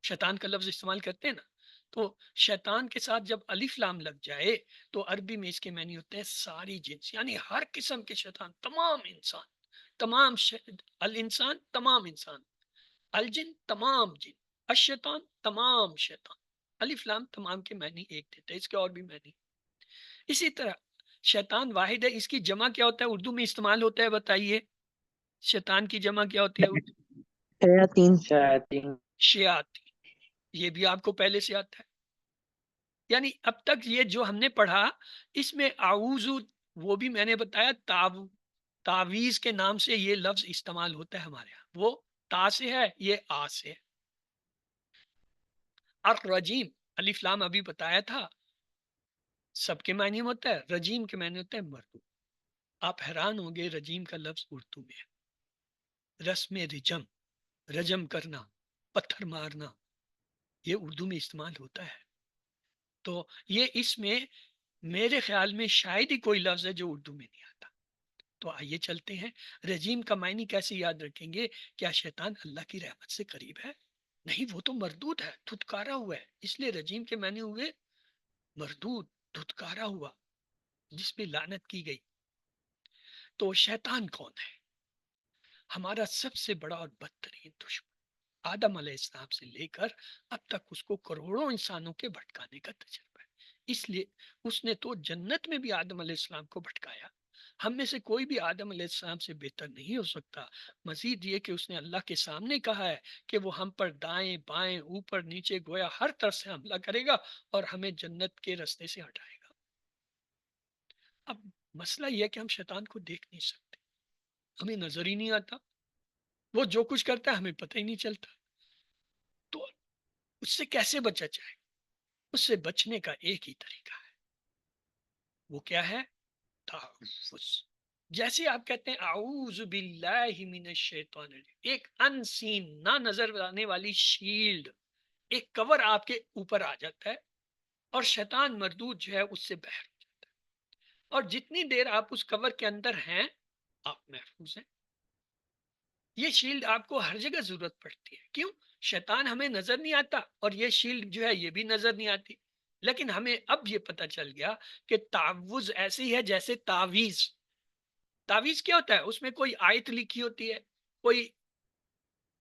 شیطان کا لفظ استعمال کرتے ہیں نا۔ تو شیطان کے ساتھ جب الف لام لگ جائے تو عربی میں اس کے معنی ہوتے ہیں ساری جنس، یعنی ہر قسم کے شیطان، تمام انسان، تمام الانسان، تمام انسان، الجن، تمام جن، الشیطان، تمام شیطان۔ الف لام تمام کے معنی ایک دیتے ہیں، اس کے اور بھی معنی۔ اسی طرح شیطان واحد ہے، اس کی جمع کیا ہوتا ہے اردو میں استعمال ہوتا ہے؟ بتائیے، شیطان کی جمع کیا ہوتی ہے اردو؟ شیاطین. شیاطین. شیاطین، یہ بھی آپ کو پہلے سے آتا ہے۔ یعنی اب تک یہ جو ہم نے پڑھا، اس میں اعوذ، وہ بھی میں نے بتایا تعویذ کے نام سے یہ لفظ استعمال ہوتا ہے ہمارے یہاں، وہ تا سے ہے، یہ آ سے ہے۔ الرجیم، الف لام ابھی بتایا تھا، سب کے معنی میں ہوتا ہے، رجیم کے معنی ہوتا ہے مردود۔ آپ حیران ہوں گے، رجیم کا لفظ اردو میں ہے، رسم رجم، رجم کرنا، پتھر مارنا، یہ اردو میں استعمال ہوتا ہے۔ تو یہ اس میں میرے خیال میں شاید ہی کوئی لفظ ہے جو اردو میں نہیں آتا۔ تو آئیے چلتے ہیں، رجیم کا معنی کیسے یاد رکھیں گے؟ کیا شیطان اللہ کی رحمت سے قریب ہے؟ نہیں، وہ تو مردود ہے، دھتکارا ہوا ہے، اس لیے رجیم کے معنی ہوئے مردود، دھتکارا ہوا، جس پہ لعنت کی گئی۔ تو شیطان کون ہے؟ ہمارا سب سے بڑا اور بدترین دشمن، آدم علیہ السلام سے لے کر اب تک اس کو کروڑوں انسانوں کے بھٹکانے کا تجربہ ہے۔ اس لیے اس نے تو جنت میں بھی آدم علیہ السلام کو بھٹکایا۔ ہم میں سے کوئی بھی آدم علیہ السلام سے بہتر نہیں ہو سکتا۔ مزید یہ کہ اس نے اللہ کے سامنے کہا ہے کہ وہ ہم پر دائیں بائیں اوپر نیچے گویا ہر طرف سے حملہ کرے گا اور ہمیں جنت کے رستے سے ہٹائے گا۔ اب مسئلہ یہ ہے کہ ہم شیطان کو دیکھ نہیں سکتے، ہمیں نظر ہی نہیں آتا، وہ جو کچھ کرتا ہے ہمیں پتہ ہی نہیں چلتا۔ تو اس سے کیسے بچا جائے؟ اس سے بچنے کا ایک ہی طریقہ ہے، وہ کیا ہے؟ تحفظ۔ جیسے آپ کہتے ہیں اعوذ باللہ من الشیطان الرجیم، ایک ان سین نہ نظر آنے والی شیلڈ، ایک کور آپ کے اوپر آ جاتا ہے اور شیطان مردود جو ہے اس سے باہر ہو جاتا ہے، اور جتنی دیر آپ اس کور کے اندر ہیں آپ محفوظ ہیں۔ یہ شیلڈ آپ کو ہر جگہ ضرورت پڑتی ہے، کیوں؟ شیطان ہمیں نظر نہیں آتا اور یہ شیلڈ جو ہے یہ بھی نظر نہیں آتی، لیکن ہمیں اب یہ پتہ چل گیا کہ تعوذ ایسی ہے جیسے تعویذ۔ تعویذ کیا ہوتا ہے؟ اس میں کوئی آیت لکھی ہوتی ہے، کوئی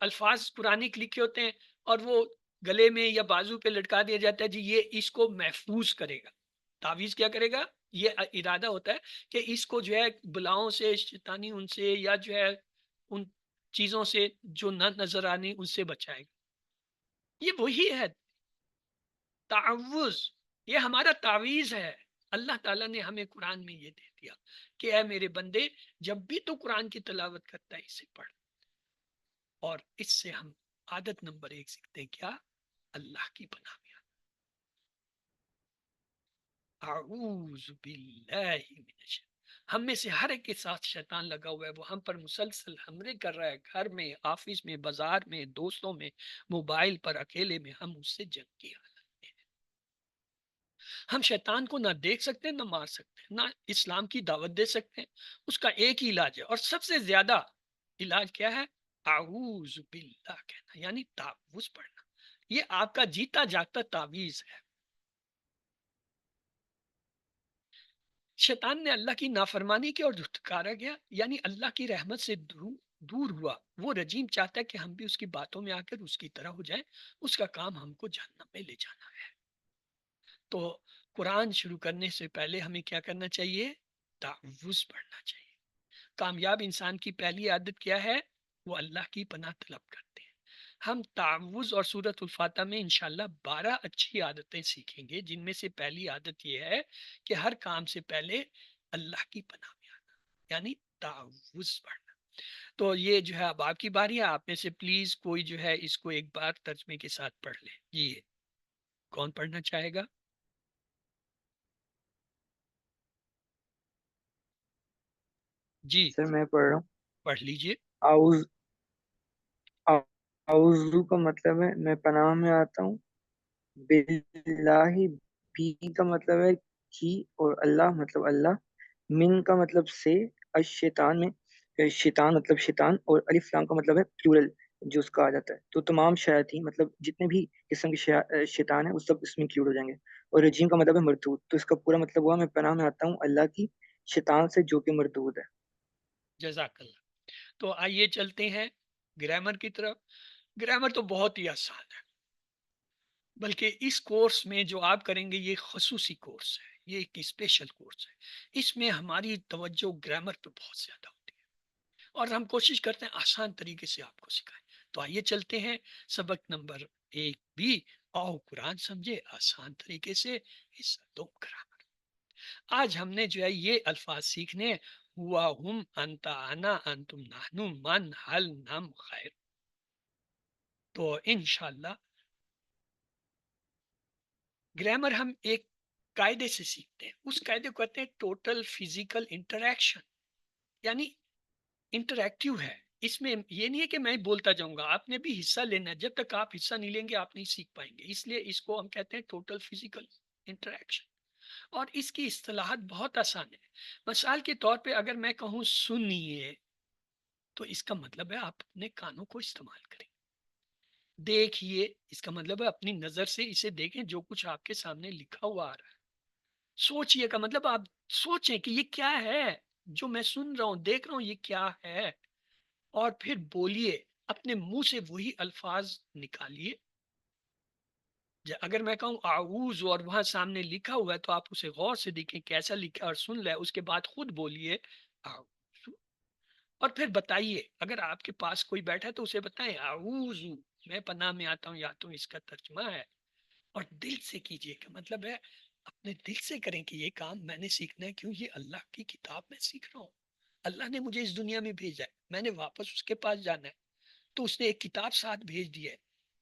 الفاظ قرآنک لکھے ہوتے ہیں اور وہ گلے میں یا بازو پہ لٹکا دیا جاتا ہے، جی یہ اس کو محفوظ کرے گا۔ تعویذ کیا کرے گا؟ یہ ارادہ ہوتا ہے کہ اس کو جو ہے بلاؤں سے، شیطانی ان سے، یا جو ہے ان چیزوں سے جو نہ نظر آنی ان سے بچائے گا۔ یہ وہی ہے تعوذ، یہ ہمارا تعویذ ہے۔ اللہ تعالیٰ نے ہمیں قرآن میں یہ دے دیا کہ اے میرے بندے، جب بھی تو قرآن کی تلاوت کرتا ہے اسے پڑھ، اور اس سے ہم عادت نمبر 1 سیکھتے ہیں کیا؟ اللہ کی پناہ میں آنا۔ اعوذ باللہ من الشیطان۔ ہم میں سے ہر ایک کے ساتھ شیطان لگا ہوا ہے، وہ ہم پر مسلسل حملے کر رہا ہے، گھر میں، آفس میں، بازار میں، دوستوں میں، موبائل پر، اکیلے میں، ہم اس سے جنگ کی حالت میں ہیں۔ ہم شیطان کو نہ دیکھ سکتے نہ مار سکتے، نہ اسلام کی دعوت دے سکتے ہیں۔ اس کا ایک ہی علاج ہے، اور سب سے زیادہ علاج کیا ہے؟ اعوذ باللہ کہنا، یعنی تعوذ پڑھنا۔ یہ آپ کا جیتا جاگتا تعویذ ہے۔ شیطان نے اللہ کی نافرمانی کی اور دھتکارا گیا، یعنی اللہ کی رحمت سے دور ہوا۔ وہ رجیم چاہتا ہے کہ ہم بھی اس کی باتوں میں آ کر اس کی طرح ہو جائیں، اس کا کام ہم کو جہنم میں لے جانا ہے۔ تو قرآن شروع کرنے سے پہلے ہمیں کیا کرنا چاہیے؟ تعوذ پڑھنا چاہیے۔ کامیاب انسان کی پہلی عادت کیا ہے؟ وہ اللہ کی پناہ طلب کرتے ہیں۔ ہم تعوذ اور سورۃ الفاتحہ میں انشاءاللہ 12 اچھی عادتیں سیکھیں گے، جن میں سے پہلی عادت یہ ہے کہ ہر کام سے پہلے اللہ کی پناہ میں آنا، یعنی تعوذ پڑھنا۔ تو یہ جو ہے اب آپ کی باری ہے، آپ میں سے پلیز کوئی جو ہے اس کو ایک بار ترجمے کے ساتھ پڑھ لے۔ جی کون پڑھنا چاہے گا؟ جی سر میں پڑھ رہا ہوں۔ پڑھ لیجئے۔ آؤز آؤزو کا مطلب ہے میں پناہ میں آتا ہوں، باللہ بھی کا مطلب ہے کی، اور اللہ مطلب اللہ، من کا مطلب سے، الشیطان میں شیطان مطلب شیطان، اور الف لام کا مطلب ہے پلورل جو اس کا آ جاتا ہے، تو تمام شیاطین مطلب جتنے بھی قسم کے شیطان ہیں وہ سب اس میں انکلوڈ ہو جائیں گے، اور رجیم کا مطلب ہے مردود، تو اس کا پورا مطلب ہوا میں پناہ میں آتا ہوں اللہ کی شیطان سے جو کہ مردود ہے۔ جزاک اللہ۔ تو آئیے چلتے ہیں گرامر کی طرف۔ گرامر تو بہت ہی آسان ہے، بلکہ اس کورس میں جو آپ کریں گے یہ خصوصی کورس ہے، یہ ایک اسپیشل کورس ہے۔ اس میں ہماری توجہ گرامر پہ بہت زیادہ ہوتی ہے، اور ہم کوشش کرتے ہیں آسان طریقے سے آپ کو سکھائیں۔ تو آئیے چلتے ہیں سبق نمبر 1 بھی، آؤ قرآن سمجھے آسان طریقے سے، اس دو گرامر۔ آج ہم نے جو ہے یہ الفاظ سیکھنے ہیں، ہوا، ہم، انتا، انا، انتم، نحنو، من، حل، نم، خیر۔ تو انشاءاللہ گرامر ہم ایک قاعدے سے سیکھتے ہیں، اس قاعدے کو کہتے ہیں ٹوٹل فزیکل انٹریکشن، یعنی انٹریکٹیو ہے۔ اس میں یہ نہیں ہے کہ میں بولتا جاؤں گا، آپ نے بھی حصہ لینا ہے، جب تک آپ حصہ نہیں لیں گے آپ نہیں سیکھ پائیں گے، اس لیے اس کو ہم کہتے ہیں ٹوٹل فزیکل انٹریکشن۔ اور اس کی اصطلاحات بہت آسان ہے۔ مثال کے طور پہ اگر میں کہوں سنیے، تو اس کا مطلب ہے آپ اپنے کانوں کو استعمال کریں۔ دیکھیے، اس کا مطلب ہے اپنی نظر سے اسے دیکھیں جو کچھ آپ کے سامنے لکھا ہوا آ رہا ہے۔ سوچئے کا مطلب آپ سوچیں کہ یہ کیا ہے، جو میں سن رہا ہوں دیکھ رہا ہوں یہ کیا ہے، اور پھر بولیے، اپنے منہ سے وہی الفاظ نکالیے۔ اگر میں کہوں اعوذ اور وہاں سامنے لکھا ہوا ہے تو آپ اسے غور سے دیکھیں کیسا لکھا ہے اور سن لیں، اس کے بعد خود بولیے اعوذ، اور پھر بتائیے۔ اگر آپ کے پاس کوئی بیٹھا ہے تو اسے بتائیں اعوذ، میں پناہ میں آتا ہوں، یا تو اس کا ترجمہ ہے۔ اور دل سے کیجئے، کا مطلب ہے اپنے دل سے کریں کہ یہ کام میں نے سیکھنا ہے، کیوں یہ اللہ کی کتاب میں سیکھ رہا ہوں، اللہ نے مجھے اس دنیا میں بھیجا ہے، میں نے واپس اس کے پاس جانا ہے، تو اس نے ایک کتاب ساتھ بھیج دی ہے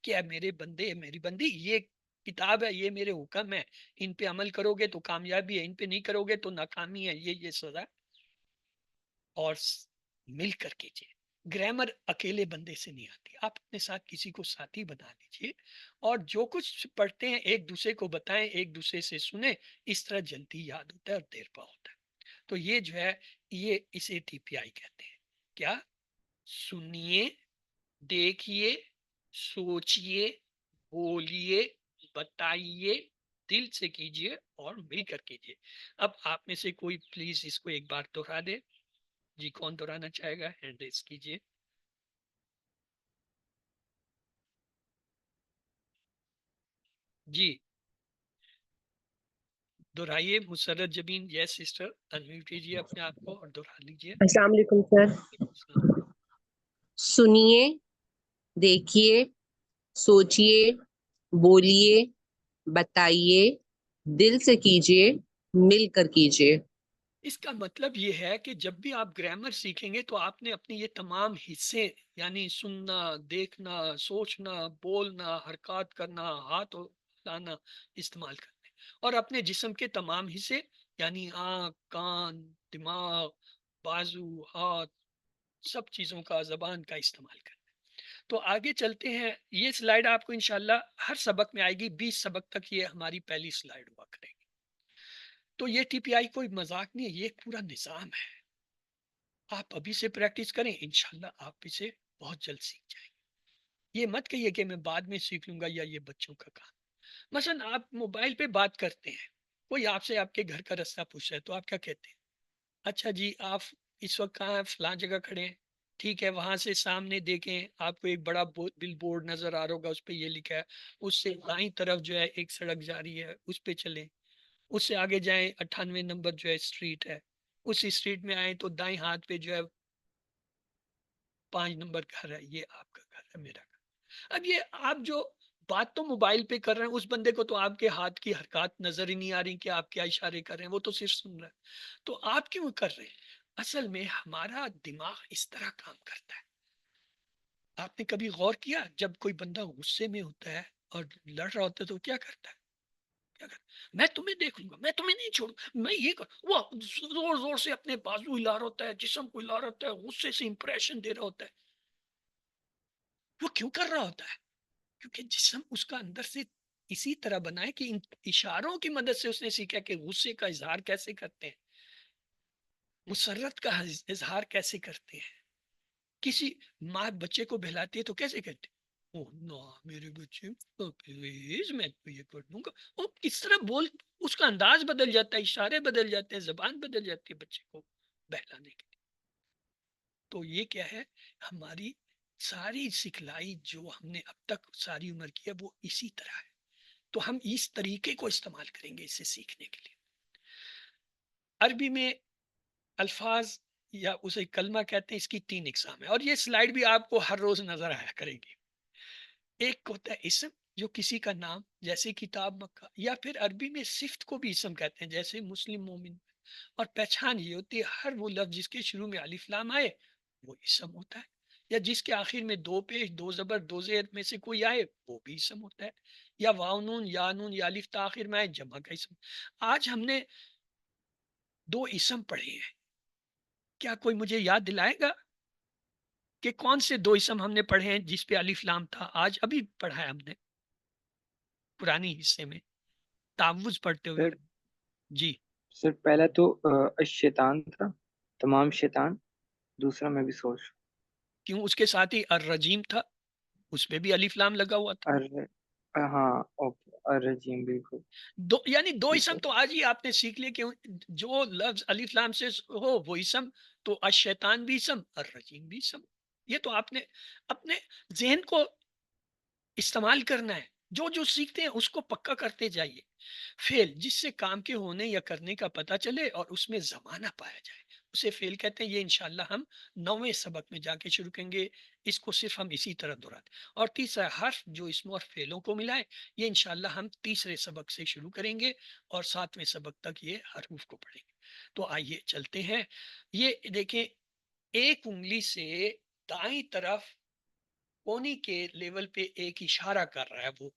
کہ اے میرے بندے، میری بندی، یہ کتاب ہے، یہ میرے حکم ہے، ان پہ عمل کرو گے تو کامیابی ہے، ان پہ نہیں کرو گے تو ناکامی ہے، یہ سزا ہے۔ اور مل کر کیجیے۔ گرامر اکیلے بندے سے نہیں آتی، آپ اپنے ساتھ کسی کو ساتھی بنا لیجیے، اور جو کچھ پڑھتے ہیں ایک دوسرے کو بتائیں، ایک دوسرے سے سنیں، اس طرح جلدی یاد ہوتا ہے اور دیر پا ہوتا ہے۔ تو یہ جو ہے، یہ اسے ٹی پی آئی کہتے ہیں۔ کیا؟ سنیے، دیکھیے، سوچئے، بولیے، بتائیے، دل سے کیجئے اور مل کر کیجئے۔ اب آپ میں سے کوئی پلیز اس کو ایک بار دہرا دے۔ جی، کون دہرانا چاہے گا؟ ہینڈ ریز کیجئے۔ جی دہرائیے۔ مسرت جبین، یس سسٹر، انمیوٹ کیجئے اپنے آپ کو اور دہرا لیجئے۔ السلام علیکم سر۔ سنیے، دیکھیے، سوچئے، بولیے، بتائیے، دل سے کیجئے، مل کر کیجئے۔ اس کا مطلب یہ ہے کہ جب بھی آپ گرامر سیکھیں گے تو آپ نے اپنے یہ تمام حصے، یعنی سننا، دیکھنا، سوچنا، بولنا، حرکات کرنا، ہاتھ لانا، استعمال کرنے، اور اپنے جسم کے تمام حصے، یعنی آنکھ، کان، دماغ، بازو، ہاتھ، سب چیزوں کا، زبان کا استعمال کرنا۔ تو آگے چلتے ہیں۔ یہ سلائیڈ آپ کو انشاءاللہ ہر سبق میں آئے گی، 20 سبق تک یہ ہماری پہلی سلائیڈ ہوا کرے گی۔ تو یہ ٹی پی آئی کوئی مذاق نہیں ہے، یہ ایک پورا نظام ہے۔ آپ ابھی سے پریکٹس کریں، انشاءاللہ آپ اسے بہت جلد سیکھ جائیں گے۔ یہ مت کہیے کہ میں بعد میں سیکھ لوں گا یا یہ بچوں کا کام۔ مثلا آپ موبائل پہ بات کرتے ہیں، کوئی آپ سے آپ کے گھر کا راستہ پوچھ رہا ہے تو آپ کیا کہتے ہیں؟ اچھا جی، آپ اس وقت کہاں ہیں؟ فلاں جگہ کھڑے ہیں، ٹھیک ہے، وہاں سے سامنے دیکھیں، آپ کو ایک بڑا بل بورڈ نظر آ رہا ہوگا، اس پہ یہ لکھا ہے، اس سے دائیں طرف جو ہے ایک سڑک جا رہی ہے، اس پہ چلیں، اس سے آگے جائیں، 98 نمبر جو ہے اسٹریٹ ہے، اس اسٹریٹ میں آئیں تو دائیں ہاتھ پہ جو ہے 5 نمبر گھر ہے، یہ آپ کا گھر ہے، میرا گھر۔ اب یہ آپ جو بات تو موبائل پہ کر رہے ہیں، اس بندے کو تو آپ کے ہاتھ کی حرکات نظر ہی نہیں آ رہی کہ آپ کیا اشارے کر رہے ہیں، وہ تو صرف سن رہا ہے۔ تو آپ کیوں کر رہے ہیں؟ اصل میں ہمارا دماغ اس طرح کام کرتا ہے۔ آپ نے کبھی غور کیا جب کوئی بندہ غصے میں ہوتا ہے اور لڑ رہا ہوتا ہے تو کیا کرتا ہے؟ کیا کرتا ہے؟ میں تمہیں دیکھ لوں گا، میں تمہیں نہیں چھوڑوں، میں یہ وہ زور زور سے اپنے بازو ہلا رہا ہوتا ہے، جسم کو ہلا رہا ہوتا ہے، غصے سے امپریشن دے رہا ہوتا ہے۔ وہ کیوں کر رہا ہوتا ہے؟ کیونکہ جسم اس کا اندر سے اسی طرح بنا ہے کہ ان اشاروں کی مدد سے اس نے سیکھا کہ غصے کا اظہار کیسے کرتے ہیں، مسرت کا اظہار کیسے کرتے ہیں۔ کسی ماں بچے کو بہلاتی ہے تو کیسے کہتے ہیں؟ اوہ نا میرے بچے، پلیز میں تو یہ کر دوں گا، وہ کس طرح بول، اس کا انداز بدل جاتا ہے، اشارے بدل جاتے ہیں، زبان بدل جاتی ہے بچے کو بہلانے کے لیے۔ تو یہ کیا ہے؟ ہماری ساری سکھلائی جو ہم نے اب تک ساری عمر کی ہے وہ اسی طرح ہے۔ تو ہم اس طریقے کو استعمال کریں گے اسے سیکھنے کے لیے۔ عربی میں الفاظ یا اسے کلمہ کہتے ہیں، اس کی 3 اقسام ہے، اور یہ سلائیڈ بھی آپ کو ہر روز نظر آیا کرے گی۔ ایک ہوتا ہے اسم، جو کسی کا نام، جیسے کتاب مکہ، یا پھر عربی میں صفت کو بھی اسم کہتے ہیں، جیسے مسلم، مومن۔ اور پہچان یہ ہوتی ہے ہر وہ لفظ جس کے شروع میں الف لام آئے وہ اسم ہوتا ہے، یا جس کے آخر میں 2 پیش، 2 زبر، 2 زیر میں سے کوئی آئے وہ بھی اسم ہوتا ہے، یا واو نون، یا نون، یا الف تاخیر میں آئے جمع کا اسم۔ آج ہم نے 2 اسم پڑھے ہیں، کیا کوئی مجھے یاد دلائے گا کہ کون سے 2 اسم ہم نے پڑھے ہیں جس پہ الف لام تھا؟ آج ابھی پڑھا ہے ہم نے پرانی حصے میں تعوذ پڑھتے ہوئے۔ سر جی سر پہلا تو الشیطان تھا، تمام شیطان، دوسرا میں بھی سوچ کیوں؟ اس کے ساتھ ہی الرجیم تھا، اس پہ بھی الف لام لگا ہوا تھا۔ ہاں اوکے، الرجیم بالکل. یعنی دو اسم تو آج ہی آپ نے سیکھ لیے کہ جو لفظ الف لام سے ہو وہ اسم، تو الشیطان بھی اسم، الرجیم بھی اسم. یہ تو آپ نے اپنے ذہن کو استعمال کرنا ہے، جو جو سیکھتے ہیں اس کو پکا کرتے جائیے. فعل جس سے کام کے ہونے یا کرنے کا پتہ چلے اور اس میں زمانہ پایا جائے اسے فعل کہتے ہیں. یہ انشاءاللہ ہم 9ویں سبق میں جا کے شروع کریں گے، اس کو صرف ہم اسی طرح دہراتے. اور تیسرا حرف جو اسموں اور فعلوں کو ملائے، یہ انشاءاللہ ہم تیسرے سبق سے شروع کریں گے اور 7ویں سبق تک یہ حروف کو پڑھیں گے. تو آئیے چلتے ہیں. یہ دیکھیں، ایک انگلی سے دائیں طرف کونی کے لیول پہ ایک اشارہ کر رہا ہے. وہ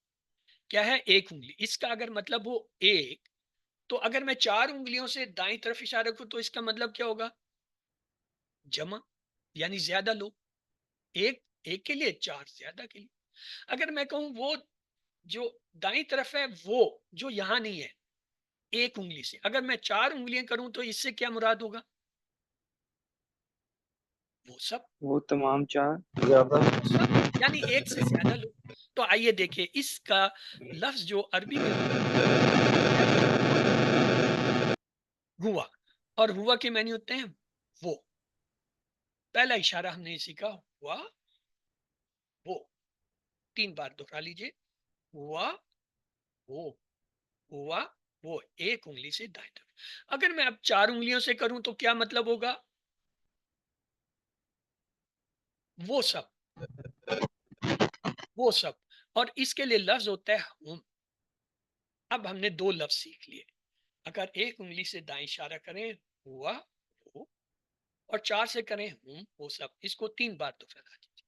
کیا ہے؟ ایک انگلی. اس کا اگر مطلب ہو ایک، تو اگر میں 4 انگلیوں سے دائیں طرف اشارہ کروں تو اس کا مطلب کیا ہوگا؟ جمع، یعنی زیادہ لوگ. ایک کے لیے 4 زیادہ کے لیے. اگر میں کہوں وہ جو دائیں طرف ہے وہ جو یہاں نہیں ہے ایک انگلی سے، اگر میں 4 انگلیاں کروں تو اس سے کیا مراد ہوگا؟ وہ سب. وہ تمام 4. سب یعنی ایک سے زیادہ لوگ. تو آئیے دیکھیں اس کا لفظ جو عربی میں ہوا، اور ہوا کے معنی ہوتے ہیں وہ. پہلا اشارہ ہم نے سیکھا ہوا وہ، 3 بار دہرا لیجئے. ہوا وہ، ہوا وہ، ایک انگلی سے دائیں طرف. اگر میں اب 4 انگلیوں سے کروں تو کیا مطلب ہوگا؟ وہ سب، وہ سب. اور اس کے لیے لفظ ہوتا ہے ہم. اب ہم نے 2 لفظ سیکھ لیے. اگر ایک انگلی سے دائیں اشارہ کریں ہوا وہ، اور 4 سے کریں ہم وہ سب. اس کو 3 بار تو پھیلا دیجیے.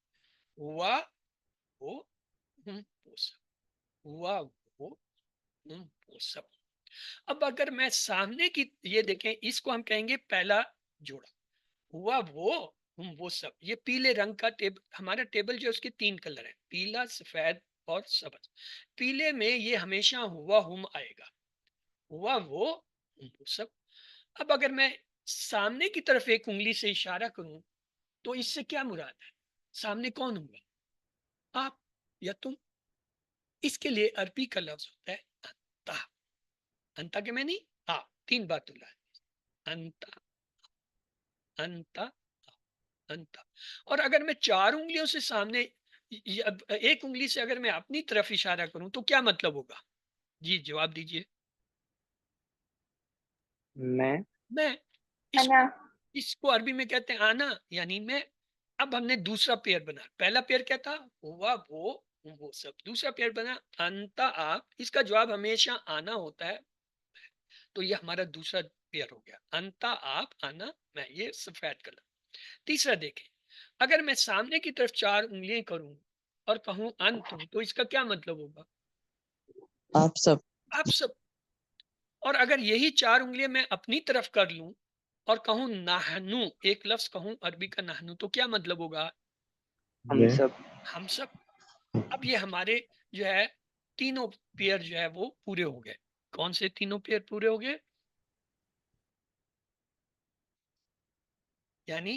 ہوا وہ، ہم وہ سب. ہوا وہ، ہم وہ سب. اب اگر میں سامنے کی، یہ دیکھیں اس کو ہم کہیں گے پہلا جوڑا. ہوا وہ، ہم وہ سب. یہ پیلے رنگ کا ٹیبل، ہمارا ٹیبل جو اس کے 3 کلر ہیں، پیلا، سفید اور سبز. پیلے میں یہ ہمیشہ ہوا ہم آئے گا. ہوا وہ، ہم وہ سب. اب اگر میں سامنے کی طرف ایک انگلی سے اشارہ کروں تو اس سے کیا مراد ہے؟ سامنے کون ہوگا؟ آپ یا تم. اس کے لیے عربی کا لفظ ہوتا ہے انتا. انتا کے میں نہیں آپ. 3 بار تو انتا، انتا، انتا. اور اگر میں 4 انگلیوں سے سامنے، ایک انگلی سے اگر میں اپنی طرف اشارہ کروں تو کیا مطلب ہوگا؟ جی جواب دیجئے. میں. میں. اس کو عربی میں کہتے ہیں آنا، یعنی میں. اب ہم نے دوسرا پیر بنا. پہلا پیر کیا تھا؟ ہوا وہ سب. دوسرا پیر بنا انتا آپ. اس کا جواب ہمیشہ آنا ہوتا ہے. تو یہ ہمارا دوسرا پیر ہو گیا. انتا آپ، آنا میں. یہ سفید کلر. تیسرا دیکھیں، اگر میں سامنے کی طرف 4 انگلیاں کروں اور کہوں انتم، تو اس کا کیا مطلب ہوگا؟ آپ سب. آپ سب. اور اگر یہی 4 انگلیاں میں اپنی طرف کر لوں اور کہوں نحنو، ایک لفظ کہوں عربی کا نحنو، تو کیا مطلب ہوگا؟ ہم سب. ہم سب. اب یہ ہمارے جو ہے تینوں پیئر جو ہے وہ پورے ہو گئے. کون سے تینوں پیئر پورے ہو گئے؟ یعنی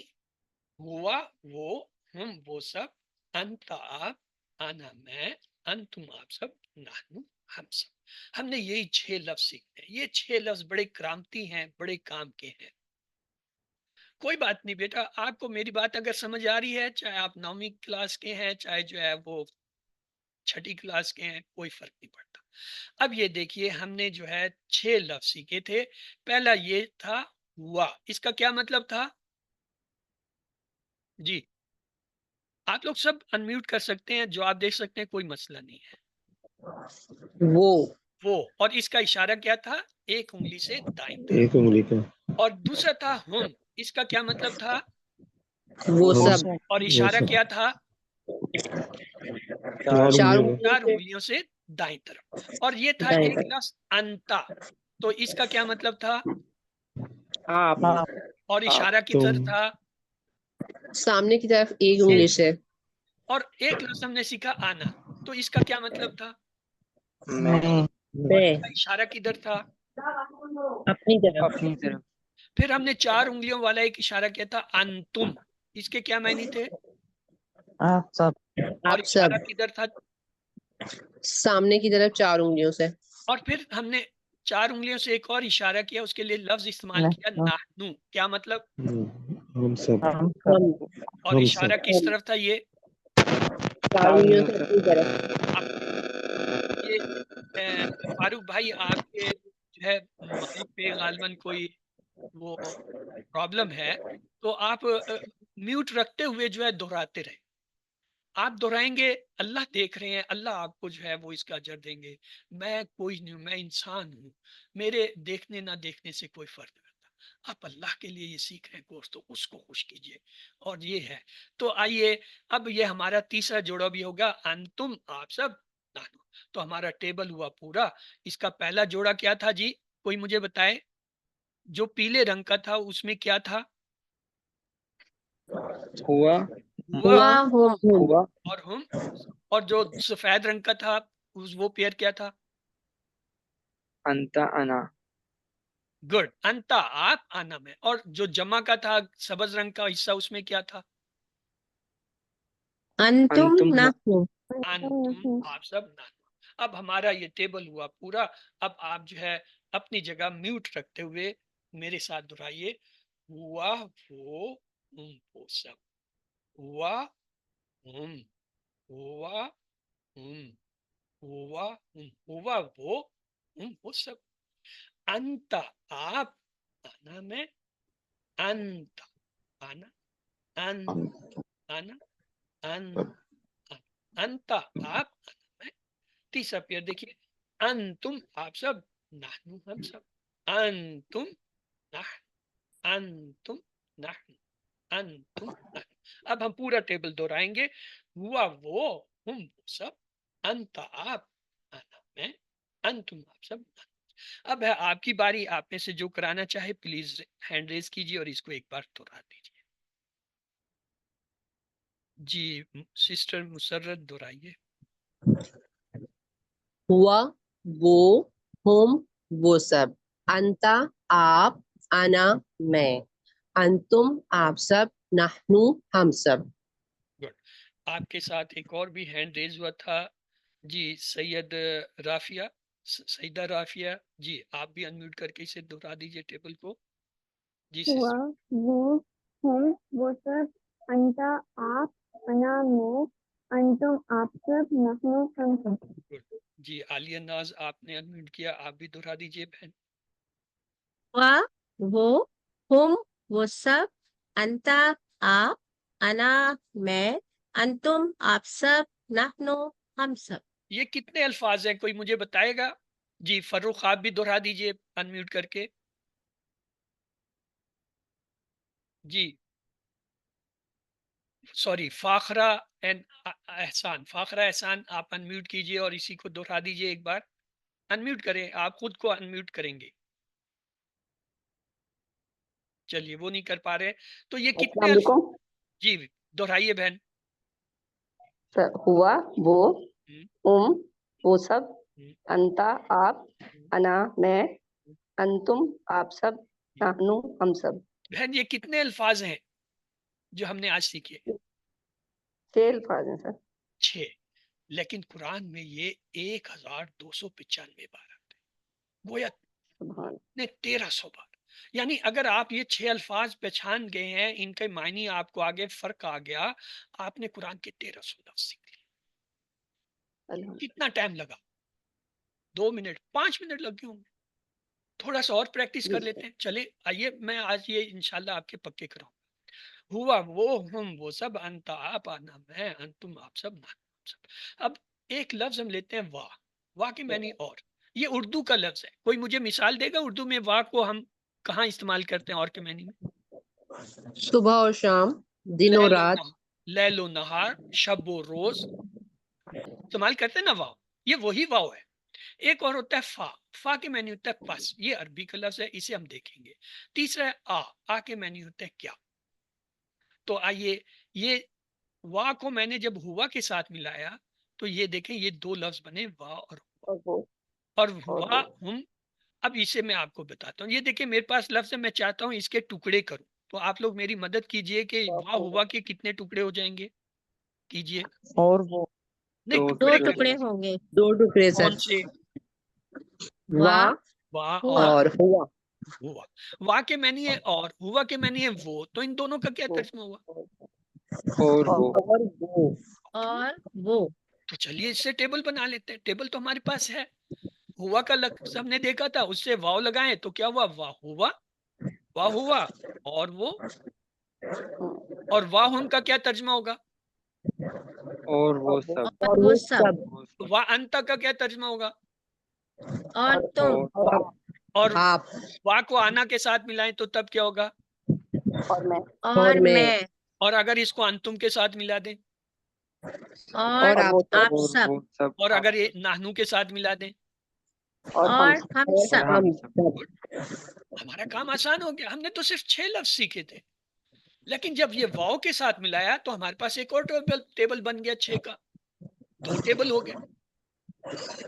ہوا وہ، ہم وہ سب، انتا آپ، آنا میں، انتم آپ سب، نحنو ہم سب. ہم نے یہی 6 لفظ سیکھتے ہیں. یہ 6 لفظ بڑے کرامتی ہیں، بڑے کام کے ہیں. کوئی بات نہیں بیٹا، آپ کو میری بات اگر سمجھ آ رہی ہے، چاہے آپ 9ویں کلاس کے ہیں، چاہے جو ہے وہ 6ٹھی کلاس کے ہیں، کوئی فرق نہیں پڑتا. اب یہ دیکھیے ہم نے جو ہے 6 لفظ سیکھے تھے. پہلا یہ تھا ہوا. اس کا کیا مطلب تھا؟ جی آپ لوگ سب انمیوٹ کر سکتے ہیں، جو آپ دیکھ سکتے ہیں، کوئی مسئلہ نہیں ہے. وہ. اور اس کا اشارہ کیا تھا؟ ایک انگلی سے دائیں طرف. ایک انگلی کا. اور دوسرا تھا ہم. اس کا کیا مطلب تھا؟ وہ سب. اور اشارہ کیا تھا؟ 4 4 انگلیوں سے دائیں طرف. اور یہ تھا دائیں ایک لفظ انتا. تو اس کا کیا مطلب تھا؟ آپ. اور اشارہ کی طرف تھا سامنے کی طرف ایک انگلی سے. اور ایک لفظ ہم نے سیکھا آنا. تو اس کا کیا مطلب تھا؟ میں. اور اس کا اشارہ کدھر تھا؟ اپنی طرف. اپنی طرف. پھر ہم نے 4 انگلیوں والا ایک اشارہ کیا تھا انتم. اس کے کیا معنی تھے؟ آپ سب. اور اشارہ کدھر تھا؟ سامنے کی طرف 4 انگلیوں سے. اور پھر ہم نے 4 انگلیوں سے ایک اور اشارہ کیا، اس کے لیے لفظ استعمال کیا نحنو. کیا مطلب؟ ہم سب ہم اور ہم اشارہ سب کس طرف تھا؟ یہ 4 انگلیوں سے اپنی طرف. یہ فاروق بھائی آپ کے جو ہے مائک پہ غالباً کوئی وہ پرابلم ہے، تو آپ میوٹ رکھتے ہوئے جو ہے دہراتے رہیں. آپ دہرائیں گے، اللہ دیکھ رہے ہیں، اللہ آپ کو جو ہے وہ اس کا اجر دیں گے. میں کوئی نہیں ہوں، میں انسان ہوں، میرے دیکھنے نہ دیکھنے سے کوئی فرق نہیں پڑتا. آپ اللہ کے لیے یہ سیکھ رہے ہیں کورس، تو اس کو خوش کیجئے. اور یہ ہے، تو آئیے اب یہ ہمارا تیسرا جوڑا بھی ہوگا، انتم آپ سب نحنو. تو ہمارا ٹیبل ہوا پورا. اس کا پہلا جوڑا کیا تھا جی؟ کوئی مجھے بتائے. جو پیلے رنگ کا تھا اس میں کیا تھا؟ ہوا ہوا ہم ہوا اور ہم. اور جو سفید رنگ کا تھا وہ پیئر کیا تھا؟ انتا انا. گڈ. انتا آپ، آنا میں. اور جو جمع کا تھا سبز رنگ کا حصہ اس میں کیا تھا؟ انتم انتم نحن. انتم آپ سب نحن. اب ہمارا یہ ٹیبل ہوا پورا. اب آپ جو ہے اپنی جگہ میوٹ رکھتے ہوئے میرے ساتھ دہرائیے، ہوا وہ ہم وہ سب. ہوا ہم، ہوا ہم، ہوا ہم، ہوا وہ ہم وہ سب. انت آپ، آنا میں. انت آنا، ان آنا، ان انت آپ، آنا میں. تیسرا پیئر دیکھیے، انتم آپ سب، نحنو ہم سب. انتم نحن، انتم نحن، انتم نحن. اب ہم پورا ٹیبل دہرائیں گے، ہوا وہ ہم وہ سب، انت آپ، آنا میں، انتم آپ سب. اب ہے آپ کی باری. آپ میں سے جو کرانا چاہے پلیز ہینڈ ریز کیجیے اور اس کو ایک بار دہرا دیجیے. جی سسٹر مسرت دہرائیے. ہوا وہ ہم وہ سب. انتا آپ، انا میں. انتم آپ سب، نحنو ہم سب. گڈ. آپ کے ساتھ ایک اور بھی ہینڈ ریز ہوا تھا جی، سید رافیہ، سیدہ رافیہ. جی آپ بھی انمیوٹ کر کے اسے دہرا دیجیے ٹیبل کو. جی ہوا وہ ہم وہ سب. انتا آپ، انا میں. انتم آپ سب، نحنو ہم سب. Good. جی عالیہ ناز آپ نے انمیوٹ کیا، آپ بھی دہرا دیجیے بہن. ہوا وہ ہم وہ سب. انتا آپ، انا میں. انتم آپ سب، نحنو ہم سب. یہ کتنے الفاظ ہیں کوئی مجھے بتائے گا؟ جی فروخ آپ بھی دہرا دیجیے انمیوٹ کر کے. جی سوری، فاخرہ اینڈ احسان. فاخرہ احسان آپ انمیوٹ کیجیے اور اسی کو دہرا دیجیے ایک بار. انمیوٹ کریں، آپ خود کو انمیوٹ کریں گے. چلیے وہ نہیں کر پا رہے. تو یہ کتنے السلام علیکم. جی دہرائیے بہن. ہوا وہ ہم، ہم وہ سب. ہم، انتا آپ، ہم، انا میں. ہم. انتم آپ سب، نحنو ہم سب. بہن یہ کتنے الفاظ ہیں جو ہم نے آج سیکھے؟ 6 الفاظ ہیں سر. 6. لیکن قرآن میں یہ 1295 بار آتے ہیں، گویا سبحان. نے 1300 بار. یعنی اگر آپ یہ 6 الفاظ پہچان گئے ہیں، ان کے معنی آپ کو آگے فرق آ گیا، آپ نے قرآن کے 1300 لفظ سیکھ لیے. الحمد. کتنا ٹائم لگا؟ 2 منٹ 5 منٹ لگ گئے ہوں گے. تھوڑا سا اور پریکٹس کر لیتے ہیں. چلے آئیے میں آج یہ انشاءاللہ آپ کے پکے کراؤں. ہوا وہ ہم وہ سب. انتا آپ، آنا میں. انتم آپ سب، نحن ہم سب. اب ایک لفظ ہم لیتے ہیں واہ. واہ کے معنی اور. یہ اردو کا لفظ ہے. کوئی مجھے مثال دے گا اردو میں واہ کو ہم کہاں استعمال کرتے ہیں اور کے معنی میں؟ صبح اور شام، دن اور رات. لیل و نہار، شب و روز استعمال کرتے ہیں نا واو. یہ وہی واو ہے. ایک اور ہوتا ہے فا. فا کے معنی ہوتا ہے پس. یہ عربی کا لفظ ہے، اسے ہم دیکھیں گے. تیسرا ہے آ. آ کے معنی ہوتا ہے کیا. تو آئیے یہ وا کو میں نے جب ہوا کے ساتھ ملایا تو یہ دیکھیں یہ 2 لفظ بنے، وا اور ہوا. اور ہوا ہم. اب اسے میں آپ کو بتاتا ہوں. یہ دیکھیں میرے پاس لفظ ہے، میں چاہتا ہوں اس کے ٹکڑے کروں. تو آپ لوگ میری مدد کیجئے کہ وا ہوا کے کتنے ٹکڑے ہو جائیں گے. کیجئے. اور وہ نہیں تو دو ٹکڑے پھر ٹکڑے ہوں گے. دو ٹکڑے سر. کون سے؟ وا وا ہوا. اور ہوا. ہوا. وا کے معنی ہے اور، ہوا کے معنی ہے وہ، تو ان دونوں کا کیا ترجمہ ہوا؟ اور وہ. اور وہ. اور وہ. تو چلیے اس سے ٹیبل بنا لیتے ہیں. ٹیبل تو ہمارے پاس ہے. ہوا کا لفظ ہم نے دیکھا تھا، اس سے واو لگائیں تو کیا ہوا؟ واہ ہوا. واہ ہوا اور وہ. اور واہ ہم کا کیا ترجمہ ہوگا؟ اور وہ سب. اور وہ سب. وہ سب. واہ انتا کا کیا ترجمہ ہوگا؟ اور تم. اور اور آپ. واہ کو آنا کے ساتھ ملائیں تو تب کیا ہوگا؟ اور میں. اور میں. اور اگر اس کو انتم کے ساتھ ملا دیں؟ اور اور آپ. آپ اور سب. وہ سب. اور اگر یہ نہنو کے ساتھ ملا دیں؟ اور اور ہم. ہم اور سب. ہم سب. ہمارا کام آسان ہو گیا. ہم نے تو صرف 6 لفظ سیکھے تھے، لیکن جب یہ واو کے ساتھ ملایا تو ہمارے پاس ایک اور ٹیبل بن گیا 6 کا. 2 ٹیبل ہو گئے.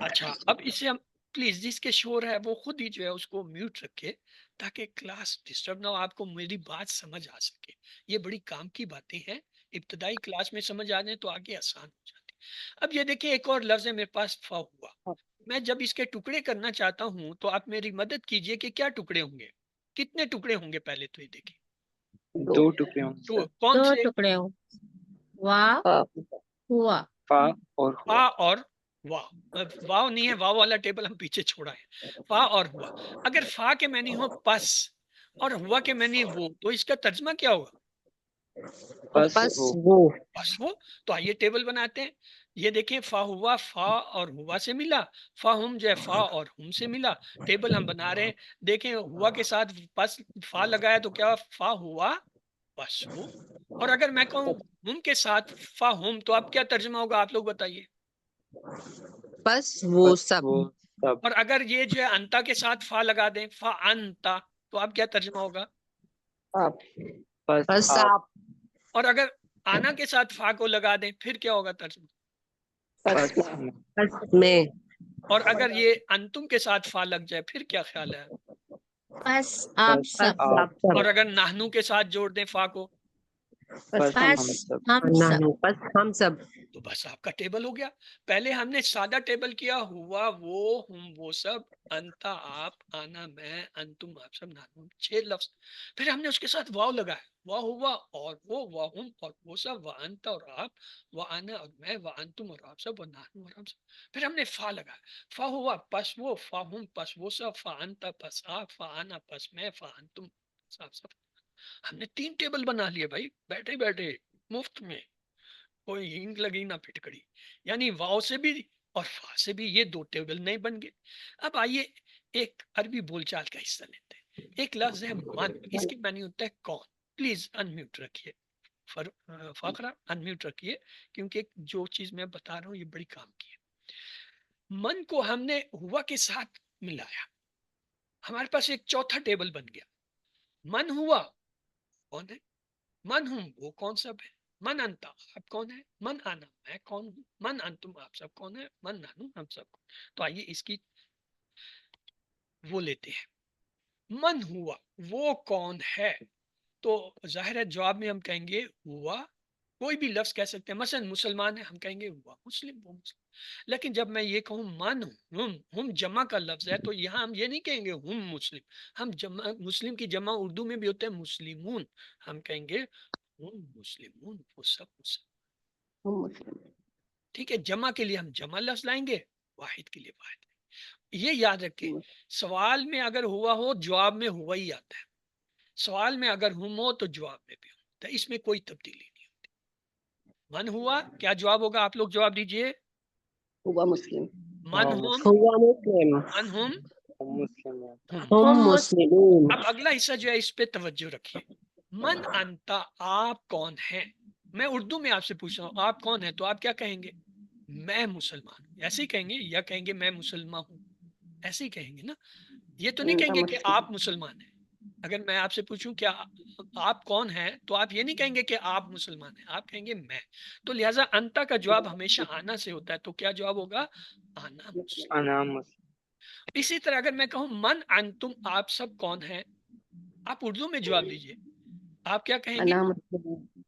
اچھا اب اسے ہم پلیز جس کے شور ہے وہ خود ہی جو ہے اس کو میوٹ رکھے تاکہ کلاس ڈسٹرب نہ ہو، آپ کو میری بات سمجھ آ سکے. یہ بڑی کام کی باتیں ہیں، ابتدائی کلاس میں سمجھ آ جائیں تو آگے آسان ہو جاتی. اب یہ دیکھیں ایک اور لفظ ہے میرے پاس، فا ہوا. میں جب اس کے ٹکڑے کرنا چاہتا ہوں تو آپ میری مدد کیجئے کہ کیا ٹکڑے ہوں گے، کتنے ٹکڑے ہوں گے. پہلے تو یہ دیکھیں 2 ٹکڑے ہوں گے تو سر. کون دو سے؟ ٹکڑے ہوں. وا ہاں. ہوا. فا اور فا ہوا. اور واو. واو نہیں ہے، واو والا ٹیبل ہم پیچھے چھوڑا ہے. فا اور ہوا. اگر فا کے معنی ہو پس اور ہوا کے معنی وہ، تو اس کا ترجمہ کیا ہوگا؟ پس وہ. وہ. بس وہ. تو آئیے ٹیبل بناتے ہیں. یہ دیکھیں فا ہوا، فا اور ہوا سے ملا. فا ہم جو ہے فا اور ہم سے ملا. ٹیبل ہم بنا رہے ہیں. دیکھیں ہوا کے ساتھ پس فا لگایا تو کیا فا ہوا بس وہ. اور اگر میں کہوں ہم کے ساتھ فا ہم تو اب کیا ترجمہ ہوگا؟ آپ لوگ بتائیے. پس وہ بس سب. وہ سب. اور اگر یہ جو ہے انتا کے ساتھ فا لگا دیں، فا انتا، تو اب کیا ترجمہ ہوگا؟ آپ. بس بس آپ. آپ. اور اگر آنا کے ساتھ فا کو لگا دیں پھر کیا ہوگا ترجمہ؟ بس بس میں. میں. بس میں. اور اگر یہ انتم کے ساتھ فا لگ جائے پھر کیا خیال ہے؟ بس آپ بس سب. بس آپ سب. اور اگر نہنو کے ساتھ جوڑ دیں فا کو بس بس ہم سب. ہم نہ سب. بس ہم سب. تو بس آپ کا ٹیبل ہو گیا. پہلے ہم نے سادہ ٹیبل کیا، ہوا وہ، ہم وہ سب، انتا آپ، آنا میں، انتم آپ سب، نہنو 6 لفظ. پھر ہم نے اس کے ساتھ واو لگایا، واہ ہوا اور وہ، واہ ہم اور وہ سب، واہ انتا اور آپ، واہ آنا اور میں، واہ انتم اور آپ سب، واہ نہنو اور ہم سب. پھر ہم نے فا لگایا، فا ہوا پس وہ، فا ہم پس وہ سب، فا انتا پس آپ، فا آنا پس میں، فا انتم پس آپ سب. ہم نے 3 ٹیبل بنا لیے بھائی، بیٹھے بیٹھے مفت میں، کوئی ہینگ لگی نہ پھٹکڑی. یعنی واو سے بھی اور فا سے بھی یہ 2 ٹیبل نہیں بن گئے. اب آئیے ایک عربی بول چال کا حصہ لیتے ہیں. ایک لفظ ہے من، اس کے معنی ہوتا ہے کون. پلیز انمیوٹ رکھیے فقرہ، انمیوٹ رکھیے کیونکہ جو چیز میں بتا رہا ہوں یہ بڑی کام کی ہے. من کو ہم نے ہوا کے ساتھ ملایا، ہمارے پاس ایک چوتھا ٹیبل بن گیا. من ہوا کون ہے، من ہوں وہ کون سب ہے، من انتا آپ کون ہے، من آنا میں کون ہوں، من انتم آپ سب کون ہے، من نانو ہم سب کون. تو آئیے اس کی وہ لیتے ہیں. من ہوا وہ کون ہے، تو ظاہر ہے جواب میں ہم کہیں گے ہوا. کوئی بھی لفظ کہہ سکتے ہیں، مثلا مسلمان ہے ہم کہیں گے ہوا مسلم، وہ مسلم. لیکن جب میں یہ کہوں من ہم جمع کا لفظ ہے تو یہاں ہم یہ نہیں کہیں گے ہم مسلم. ہم جمع، مسلم کی جمع اردو میں بھی ہوتے ہیں مسلمون، ہم کہیں گے ہم مسلمون، وہ سب مسلم. ہم مسلم. ٹھیک ہے، جمع کے لیے ہم جمع لفظ لائیں گے، واحد کے لیے واحد. یہ یاد رکھیں سوال میں اگر ہوا ہو جواب میں ہوا ہی آتا ہے، سوال میں اگر ہم ہو تو جواب میں بھی ہوتا ہے، اس میں کوئی تبدیلی نہیں ہوتی. من ہوا کیا جواب ہوگا؟ آپ لوگ جواب دیجئے. ہوا مسلم. من ہم، ہوا مسلم. من ہم، ہم مسلم ہیں. ہم. ہم مسلمون. اب اگلا حصہ جو ہے اس پہ توجہ رکھیے. من انتا آپ کون ہیں. میں اردو میں آپ سے پوچھ رہا ہوں آپ کون ہیں، تو آپ کیا کہیں گے؟ میں مسلمان ہوں، ایسے ہی کہیں گے، یا کہیں گے میں مسلمان ہوں، ایسے ہی کہیں گے نا. یہ تو نہیں کہیں گے کہ آپ مسلمان ہیں. اگر میں آپ سے پوچھوں کیا آپ کون ہیں تو آپ یہ نہیں کہیں گے کہ آپ مسلمان ہیں، آپ کہیں گے میں. تو لہٰذا انتا کا جواب ہمیشہ آنا سے ہوتا ہے، تو کیا جواب ہوگا؟ آنا مسلم. انا مسلم. اسی طرح اگر میں کہوں من انتم آپ سب کون ہیں، آپ اردو میں جواب دیجئے. آپ کیا کہیں گے؟ انا مسلم.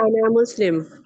أنا مسلم.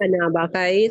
أنا بخير.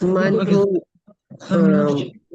من هو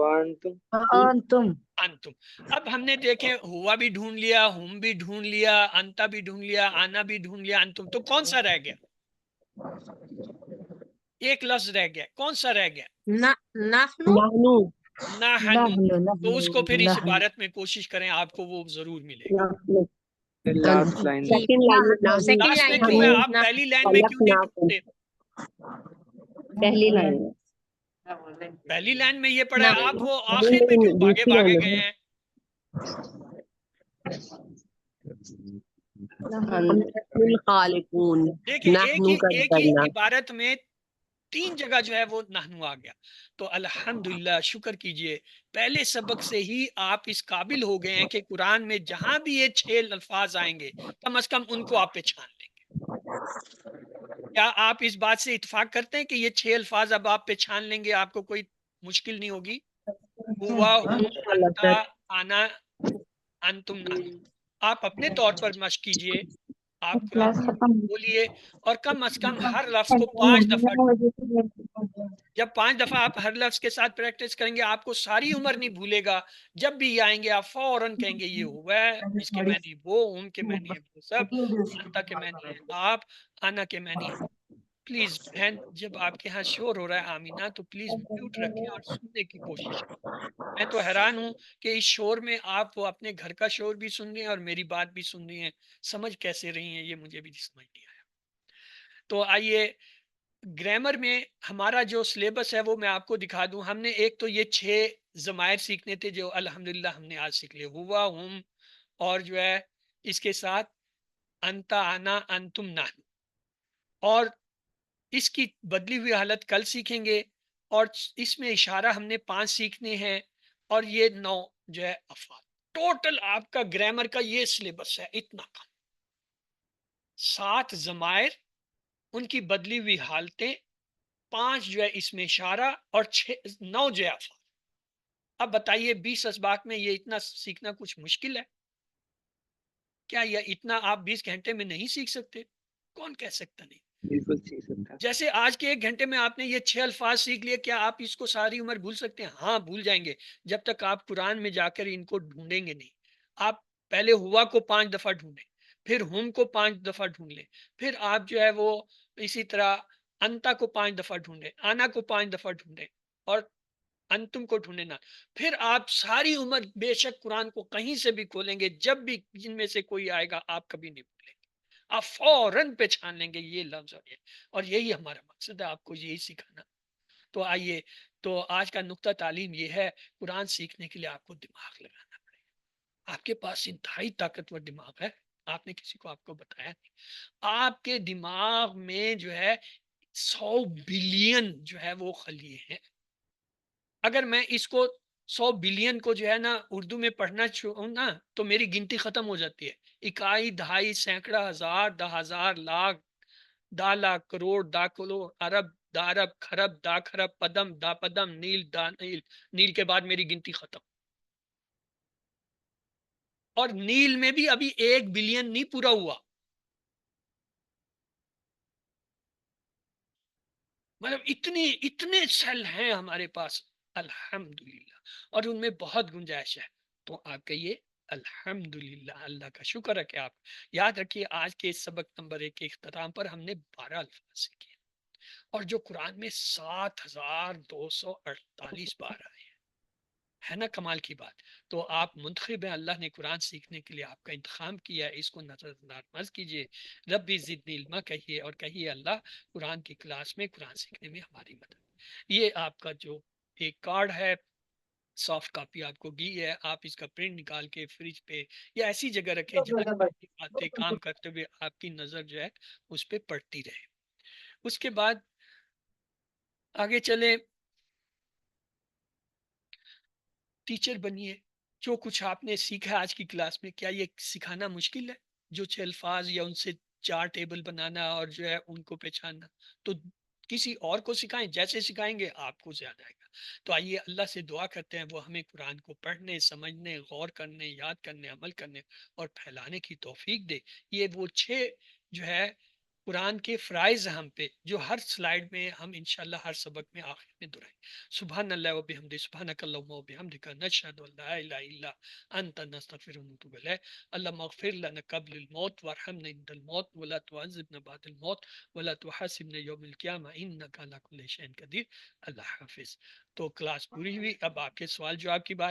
وانتم وأنتم انتم. اب ہم نے دیکھیں ہوا بھی ڈھونڈ لیا، ہم بھی ڈھونڈ لیا، انتا بھی ڈھونڈ لیا، آنا بھی ڈھونڈ لیا، انتم، تو کون سا رہ گیا؟ ایک لفظ رہ گیا، کون سا رہ گیا؟ نحنو نحنو نحنو. نحن تو اس کو پھر اس نحن عبارت میں کوشش کریں، آپ کو وہ ضرور ملے گا. لاسٹ لائن جی سیکنڈ لائن میں نحنو سیکنڈ لاسٹ میں لائن کیوں میں ہے؟ آپ پہلی لائن میں کیوں نہیں ڈھونڈتے؟ پہلی لائن میں پہلی لائن میں یہ پڑھا ہے، آپ وہ نہیں، آخر میں کیوں بھاگے دوسری بھاگے لائن گئے میں ہیں؟ ہم الخالقون دیکھیں نحنو کا ایک ہی کرنا عبارت میں 3 جگہ جو ہے وہ نحنو آ گیا. تو الحمدللہ شکر کیجئے، پہلے سبق سے ہی آپ اس قابل ہو گئے ہیں کہ قرآن میں جہاں بھی یہ 6 الفاظ آئیں گے کم از کم ان کو آپ پہچان لیں گے. کیا آپ اس بات سے اتفاق کرتے ہیں کہ یہ 6 الفاظ اب آپ پہچان لیں گے، آپ کو کوئی مشکل نہیں ہوگی؟ ہوا، ہم، انشاءاللہ انتا، سر آنا، انتم، نحن. آپ اپنے طور پر مشق کیجئے، آپ قرآن بولیے، اور کم از کم ہر لفظ کو 5 دفعہ. جب 5 دفعہ آپ ہر لفظ کے ساتھ پریکٹس کریں گے، آپ کو ساری عمر نہیں بھولے گا. جب بھی یہ آئیں گے آپ فوراً کہیں گے یہ ہوا ہے، اس کے معنی وہ، ہم کے معنی ہے وہ سب، انتا کے معنی ہے آپ، آنا کے معنی ہے. پلیز بہن، جب آپ کے ہاں شور ہو رہا ہے آمینہ، تو پلیز میوٹ رکھیں اور سننے کی کوشش کریں. میں تو حیران ہوں کہ اس شور میں آپ وہ اپنے گھر کا شور بھی سن رہی ہیں اور میری بات بھی سن رہی ہیں. سمجھ کیسے رہی ہیں یہ مجھے بھی سمجھ نہیں آیا. تو آئیے گرامر میں ہمارا جو سلیبس ہے وہ میں آپ کو دکھا دوں. ہم نے ایک تو یہ 6 ضمائر سیکھنے تھے جو الحمدللہ ہم نے آج سیکھ لیے، ہوا، ہم، اور جو ہے اس کے ساتھ انتا، آنا، انتم، نحن. اور اس کی بدلی ہوئی حالت کل سیکھیں گے. اور اس میں اشارہ ہم نے 5 سیکھنے ہیں، اور یہ 9 جو ہے افعال. ٹوٹل آپ کا گرامر کا یہ سلیبس ہے، اتنا کم. 7 ضمائر، ان کی بدلی ہوئی حالتیں، 5 جو ہے اس میں اشارہ، اور 9 جو ہے افعال. اب بتائیے 20 اسباق میں یہ اتنا سیکھنا کچھ مشکل ہے کیا؟ یہ اتنا آپ 20 گھنٹے میں نہیں سیکھ سکتے؟ کون کہہ سکتا نہیں؟ بالکل سیکھ سکتا ہے. جیسے آج کے 1 گھنٹے میں آپ نے یہ 6 الفاظ سیکھ لیے، کیا آپ اس کو ساری عمر بھول سکتے ہیں؟ ہاں بھول جائیں گے، جب تک آپ قرآن میں جا کر ان کو ڈھونڈیں گے نہیں. آپ پہلے ہوا کو 5 دفعہ ڈھونڈیں، پھر ہم کو 5 دفعہ ڈھونڈ لیں، پھر آپ جو ہے وہ اسی طرح انتا کو 5 دفعہ ڈھونڈیں، آنا کو 5 دفعہ ڈھونڈیں، اور انتم کو ڈھونڈیں نہ. پھر آپ ساری عمر بے شک قرآن کو کہیں سے بھی کھولیں گے، جب بھی جن میں سے کوئی آئے گا آپ کبھی نہیں بھولیں گے، آپ فوراً پہچان لیں گے یہ لفظ. اور یہی ہمارا مقصد ہے، آپ کو یہی سکھانا. تو آئیے، تو آج کا نقطہ تعلیم یہ ہے، قرآن سیکھنے کے لیے آپ کو دماغ لگانا پڑے گا. آپ کے پاس انتہائی طاقتور دماغ ہے، آپ نے کسی کو آپ کو بتایا نہیں. آپ کے دماغ میں جو ہے 100 بلین جو ہے وہ خلیے ہیں. اگر میں اس کو 100 بلین کو جو ہے نا اردو میں پڑھنا چاہوں نا تو میری گنتی ختم ہو جاتی ہے. اکائی، دہائی، سینکڑا، ہزار، 10,000، لاکھ، 10 لاکھ، کروڑ، 10 کروڑ، ارب، دا ارب، خرب، 10 خرب، پدم، دا پدم، نیل، دا نیل. نیل کے بعد میری گنتی ختم. اور نیل میں بھی ابھی 1 بلین نہیں پورا ہوا. مطلب اتنے سیل ہیں ہمارے پاس الحمدللہ، اور ان میں بہت گنجائش ہے. تو آپ کہیے الحمدللہ، اللہ کا شکر ہے کہ آپ یاد رکھیے. آج کے سبق نمبر 1 کے اختتام پر ہم نے 12 الفاظ سیکھے، اور جو قرآن میں 7,248 بار آئے ہیں. ہے نا کمال کی بات؟ تو آپ منتخب ہیں، اللہ نے قرآن سیکھنے کے لیے آپ کا انتخاب کیا ہے، اس کو نظر انداز مت کیجیے. ربی زدنی علما کہیے، اور کہیے اللہ قرآن کی کلاس میں قرآن سیکھنے میں ہماری مدد. یہ آپ کا جو ایک کارڈ ہے، سافٹ کاپی آپ کو دی ہے، آپ اس کا پرنٹ نکال کے فریج پہ یا ایسی جگہ رکھیں جہاں باتیں کام کرتے ہوئے آپ کی نظر جو ہے اس پہ پڑتی رہے. اس کے بعد آگے چلیں. ٹیچر بنیے. جو کچھ آپ نے سیکھا آج کی کلاس میں، کیا یہ سکھانا مشکل ہے؟ جو 6 الفاظ یا ان سے 4 ٹیبل بنانا اور جو ہے ان کو پہچاننا، تو کسی اور کو سکھائیں، جیسے سکھائیں گے آپ کو زیادہ آئے گا. تو آئیے اللہ سے دعا کرتے ہیں وہ ہمیں قرآن کو پڑھنے، سمجھنے، غور کرنے، یاد کرنے، عمل کرنے اور پھیلانے کی توفیق دے. یہ وہ 6 جو ہے قرآن کے فرائض ہم پہ جو ہر سلائیڈ میں ہم انشاءاللہ ہر سبق میں آخر میں دہرائیں. سبحان اللہ و بحمدہ سبحانک اللہم و بحمدک نشہد ان لا الہ الا انت نستغفرک ونتوب الیک. اللہم اغفر لنا قبل الموت وارحمنا عند الموت ولا تعذبنا بعد الموت ولا تحاسبنا یوم القیامہ انک علی کل شیء قدیر. اللہ حافظ. تو کلاس پوری ہوئی. اب آپ کے سوال جواب کی باری.